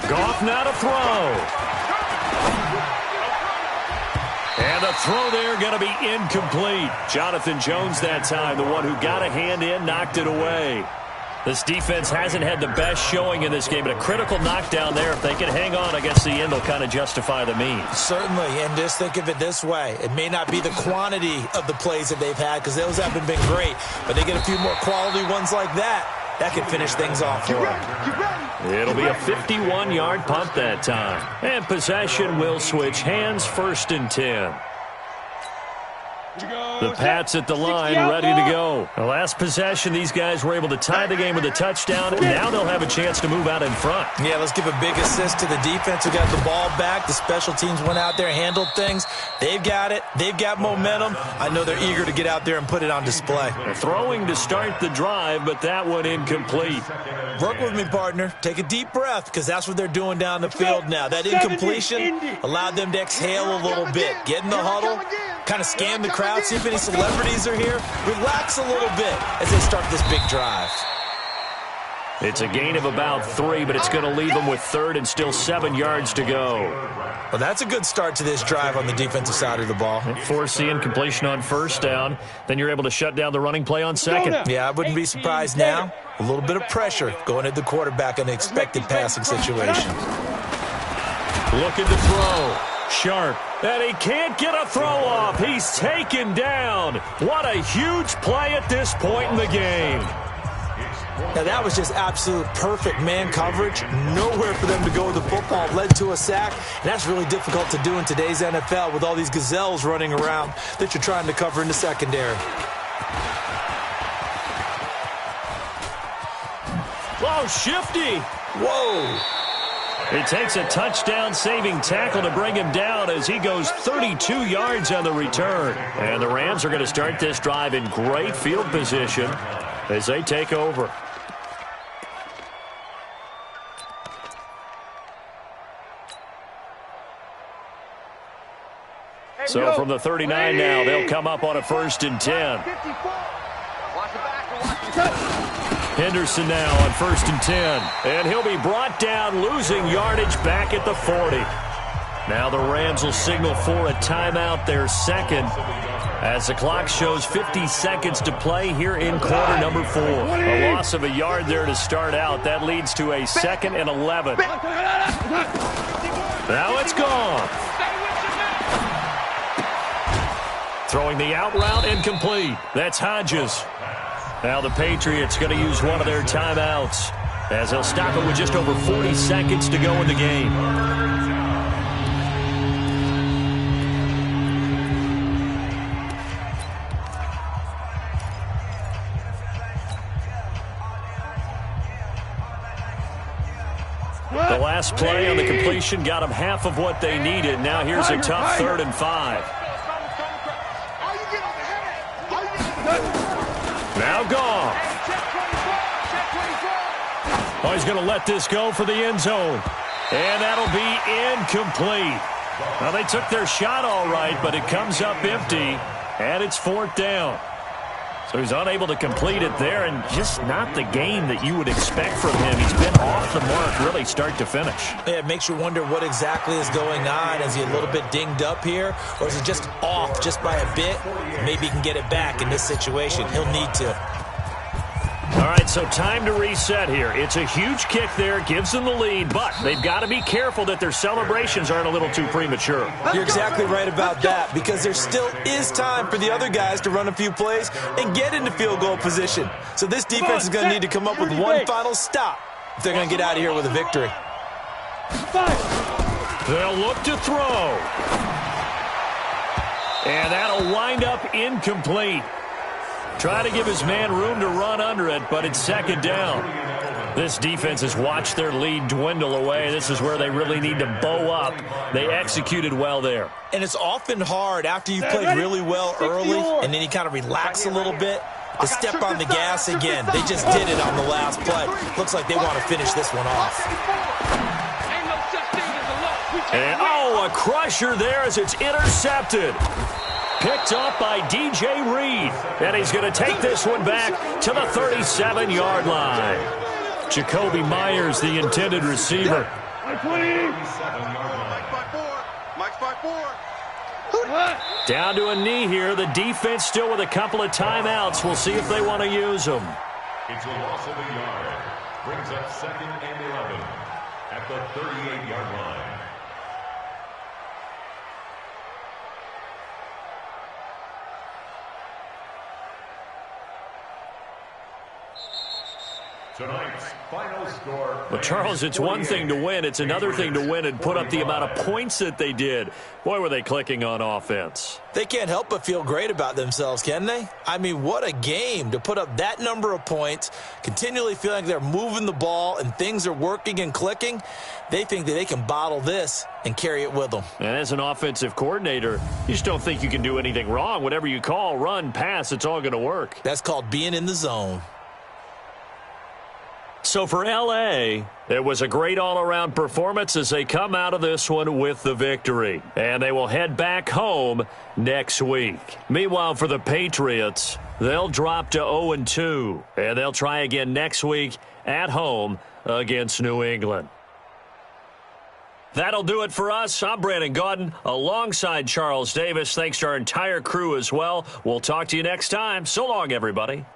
Speaker 1: Goff now to throw. And the throw there going to be incomplete. Jonathan Jones that time, the one who got a hand in, knocked it away. This defense hasn't had the best showing in this game, but a critical knockdown there. If they can hang on against the end, they'll kind of justify the means.
Speaker 2: Certainly, and just think of it this way. It may not be the quantity of the plays that they've had because those haven't been great, but they get a few more quality ones like that. That can finish things off for them.
Speaker 1: It'll be a 51-yard punt that time. And possession will switch hands, 1st and 10. The Pats at the line, ready to go. The last possession, these guys were able to tie the game with a touchdown, and now they'll have a chance to move out in front.
Speaker 2: Yeah, let's give a big assist to the defense who got the ball back. The special teams went out there, handled things. They've got it. They've got momentum. I know they're eager to get out there and put it on display.
Speaker 1: Throwing to start the drive, but that one incomplete.
Speaker 2: Work with me, partner. Take a deep breath because that's what they're doing down the field now. That incompletion allowed them to exhale a little bit. Get in the huddle, kind of scan the crowd, see if any celebrities are here. Relax a little bit as they start this big drive.
Speaker 1: It's a gain of about 3, but it's going to leave them with 3rd and still 7 yards to go.
Speaker 2: Well, that's a good start to this drive on the defensive side of the ball.
Speaker 1: Force the incompletion on 1st down. Then you're able to shut down the running play on 2nd.
Speaker 2: Yeah, I wouldn't be surprised now. A little bit of pressure going at the quarterback in an expected passing situation.
Speaker 1: Looking to throw. Sharp. And he can't get a throw off. He's taken down. What a huge play at this point in the game.
Speaker 2: Now, that was just absolute perfect man coverage. Nowhere for them to go with the football. Led to a sack. And that's really difficult to do in today's NFL with all these gazelles running around that you're trying to cover in the secondary.
Speaker 1: Oh, shifty.
Speaker 2: Whoa.
Speaker 1: It takes a touchdown-saving tackle to bring him down as he goes 32 yards on the return. And the Rams are going to start this drive in great field position as they take over. So from the 39 now, they'll come up on a 1st and 10. Henderson now on 1st and 10. And he'll be brought down, losing yardage back at the 40. Now the Rams will signal for a timeout, their second. As the clock shows 50 seconds to play here in quarter number 4. A loss of a yard there to start out. That leads to a 2nd and 11. Now it's gone. Throwing the out route incomplete. That's Hodges. Now the Patriots going to use one of their timeouts, as they'll stop it with just over 40 seconds to go in the game. The last play on the completion got them half of what they needed. Now here's a tough 3rd and 5. Now gone. Oh, he's going to let this go for the end zone. And that'll be incomplete. Well, they took their shot all right, but it comes up empty, and it's 4th down. So he's unable to complete it there, and just not the game that you would expect from him. He's been off the mark really start to finish.
Speaker 2: Yeah, it makes you wonder what exactly is going on. Is he a little bit dinged up here, or is he just off just by a bit? Maybe he can get it back in this situation. He'll need to.
Speaker 1: All right, so time to reset here. It's a huge kick there, gives them the lead, but they've got to be careful that their celebrations aren't a little too premature.
Speaker 2: You're exactly right about that, because there still is time for the other guys to run a few plays and get into field goal position. So this defense is going to need to come up with one final stop if they're going to get out of here with a victory.
Speaker 1: They'll look to throw. And that'll wind up incomplete. Try to give his man room to run under it, but it's 2nd down. This defense has watched their lead dwindle away. This is where they really need to bow up. They executed well there.
Speaker 2: And it's often hard after you've played really well early and then you kind of relax a little bit to step on the gas again. They just did it on the last play. Looks like they want to finish this one off.
Speaker 1: And, oh, a crusher there as it's intercepted. Picked up by DJ Reed. And he's going to take this one back to the 37-yard line. Jacoby Myers, the intended receiver. Down to a knee here. The defense still with a couple of timeouts. We'll see if they want to use them.
Speaker 5: It's a loss of a yard. Brings up 2nd and 11 at the 38-yard line. Tonight's final score.
Speaker 1: Well, Charles, it's one thing to win. It's another thing to win and put up the amount of points that they did. Boy, were they clicking on offense.
Speaker 2: They can't help but feel great about themselves, can they? I mean, what a game to put up that number of points, continually feeling like they're moving the ball and things are working and clicking. They think that they can bottle this and carry it with them.
Speaker 1: And as an offensive coordinator, you just don't think you can do anything wrong. Whatever you call, run, pass, it's all going to work.
Speaker 2: That's called being in the zone.
Speaker 1: So for L.A., it was a great all-around performance as they come out of this one with the victory. And they will head back home next week. Meanwhile, for the Patriots, they'll drop to 0-2. And they'll try again next week at home against New England. That'll do it for us. I'm Brandon Gaudin alongside Charles Davis. Thanks to our entire crew as well. We'll talk to you next time. So long, everybody.